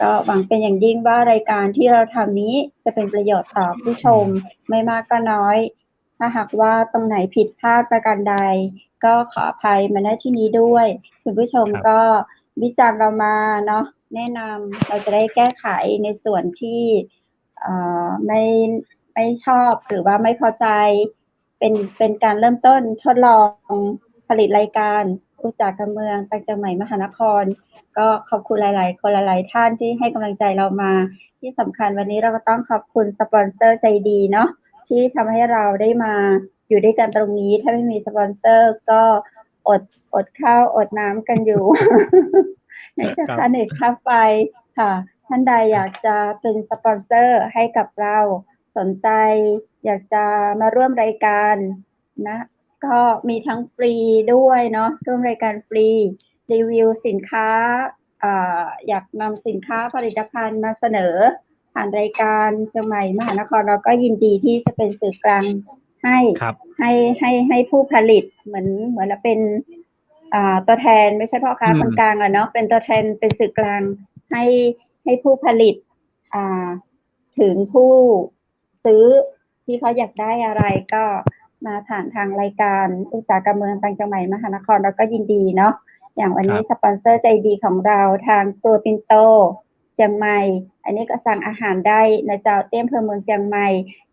ก็หวังเป็นอย่างยิ่งว่ารายการที่เราทำนี้จะเป็นประโยชน์ต่อผู้ชม ไม่มากก็น้อย ถ้าหากว่าตรงไหนผิดพลาดประการใด ก็ขออภัยมาณที่นี้ด้วย คุณผู้ชม
ครับ
ก็วิจารณ์เรามาเนาะ แนะนำเราจะได้แก้ไขในส่วนที่ ไม่ชอบหรือว่าไม่พอใจ เป็นการเริ่มต้นทดลองผลิตรายการรู้จักการเมืองจากเชียงใหม่มหานคร ก็ขอบคุณหลาย ๆ คนหลาย ๆ ท่านที่ให้กำลังใจเรามา ที่สำคัญวันนี้เราก็ต้องขอบคุณสปอนเซอร์ใจดีเนาะ ที่ทำให้เราได้มาอยู่ด้วยกันตรงนี้ ถ้าไม่มีสปอนเซอร์ก็อดข้าวอดน้ำกันอยู่ ไหนจะ
ครับ
ค่าเน็ตค่าไฟค่ะ ท่านใดอยากจะเป็นสปอนเซอร์ให้กับเรา สนใจอยากจะมาร่วมรายการนะ ก็มีทั้งฟรีด้วยเนาะ ร่วมรายการฟรี รีวิวสินค้า อยากนำสินค้าผลิตภัณฑ์มาเสนอผ่านรายการเชียงใหม่มหานคร เราก็ยินดีที่จะเป็นสื่อกลางให้
ครับ
ให้ผู้ผลิตเหมือนเราเป็นตัวแทน ไม่ใช่พ่อค้าคนกลางอะเนาะ เป็นตัวแทน เป็นสื่อกลางให้ผู้ผลิตถึงผู้ซื้อ ที่เขาอยากได้อะไรก็มาผ่านทางรายการอุตสาหกรรมเมืองต่างจังหวัดมหานครเราก็ยินดีเนาะอย่างวันนี้สปอนเซอร์ใจดีของเราทางตัวปินโตเชียงใหม่อันนี้ก็สั่งอาหารได้นะเจ้าเตี้ยมอำเภอเมืองเชียงใหม่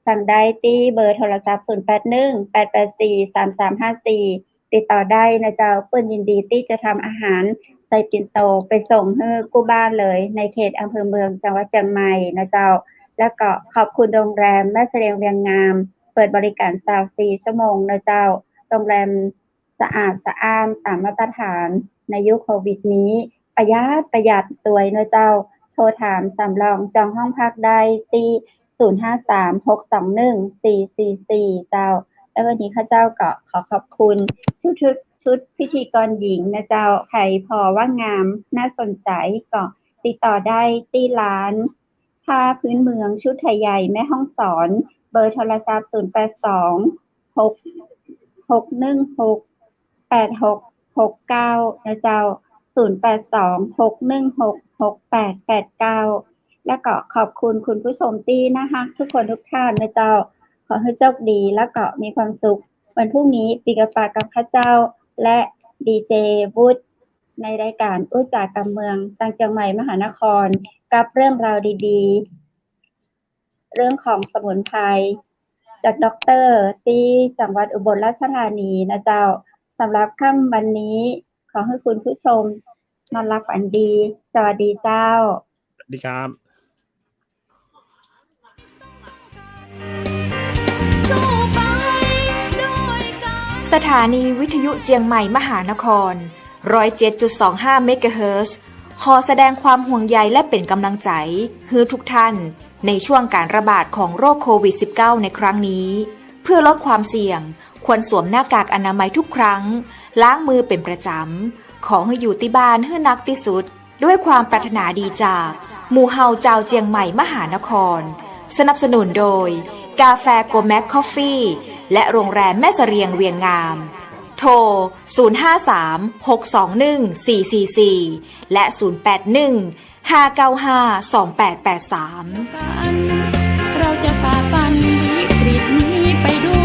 สั่งได้ที่เบอร์โทรศัพท์0818843354ติดต่อได้นะเจ้าเปิ้นยินดีที่จะทำอาหารใส่ปิ่นโตไปส่งให้กู้บ้านเลยในเขตอำเภอเมืองจังหวัดเชียงใหม่นะเจ้าแล้วก็ขอบคุณโรงแรมแม่เสลียงเวียงงามเปิดบริการ24ชั่วโมงนะเจ้าโรงแรมสะอาดสะอ้านตามมาตรฐานในยุคโควิดนี้ประหยัดสวยนะเจ้าโทรถามสำรองจองห้องพักได้ที่0536214444เจ้าแล้ววันนี้ข้าเจ้าก็ขอขอบคุณชุดพิธีกรหญิงนะเจ้าใครพอว่างามน่าสนใจก็ติดต่อได้ที่ร้านผ้าพื้นเมืองชุดไทยใหญ่แม่ฮ่องสอนเบอร์โทรศัพท์0826168669นะเจ้า0826166889แล้วก็ขอบคุณคุณผู้ชมที่นะคะทุกคนทุกท่านนะเจ้าขอให้โชคดีแล้วก็มีความสุขวันพรุ่งนี้ปีกปากกับข้าเจ้าและดีเจวุฒิในรายการอุตสาหกรรมเมืองต่างจังหวัดมหานครกับเรื่องราวดีๆเรื่องของสมุนไพรจากด็อกเตอร์ที่จังหวัดอุบลราชธานีนะเจ้าสำหรับค่ำวันนี้ขอให้คุณผู้ชมนอนหลับฝันดีสวัสดีเจ้า
สวัสดีครับ
สถานีวิทยุเจียงใหม่มหานคร 107.25 เมกะเฮิรตซ์ขอแสดงความห่วงใยและเป็นกำลังใจให้ทุกท่านในช่วงการระบาดของโรคโควิด -19 ในครั้งนี้เพื่อลดความเสี่ยงควรสวมหน้ากากอนามัยทุกครั้งล้างมือเป็นประจำขอให้อยู่ที่บ้านให้นักที่สุดด้วยความปรารถนาดีจากหมู่เฮาเจ้าเจียงใหม่มหานครสนับสนุนโดยกาแฟโกแม็กคอฟฟี่และโรงแรมแม่เสรียงเวียงงามโทร 053-621-444 และ 081-595-2883
เราจะฝ่าฟันวิกฤตนี้ไปด้วย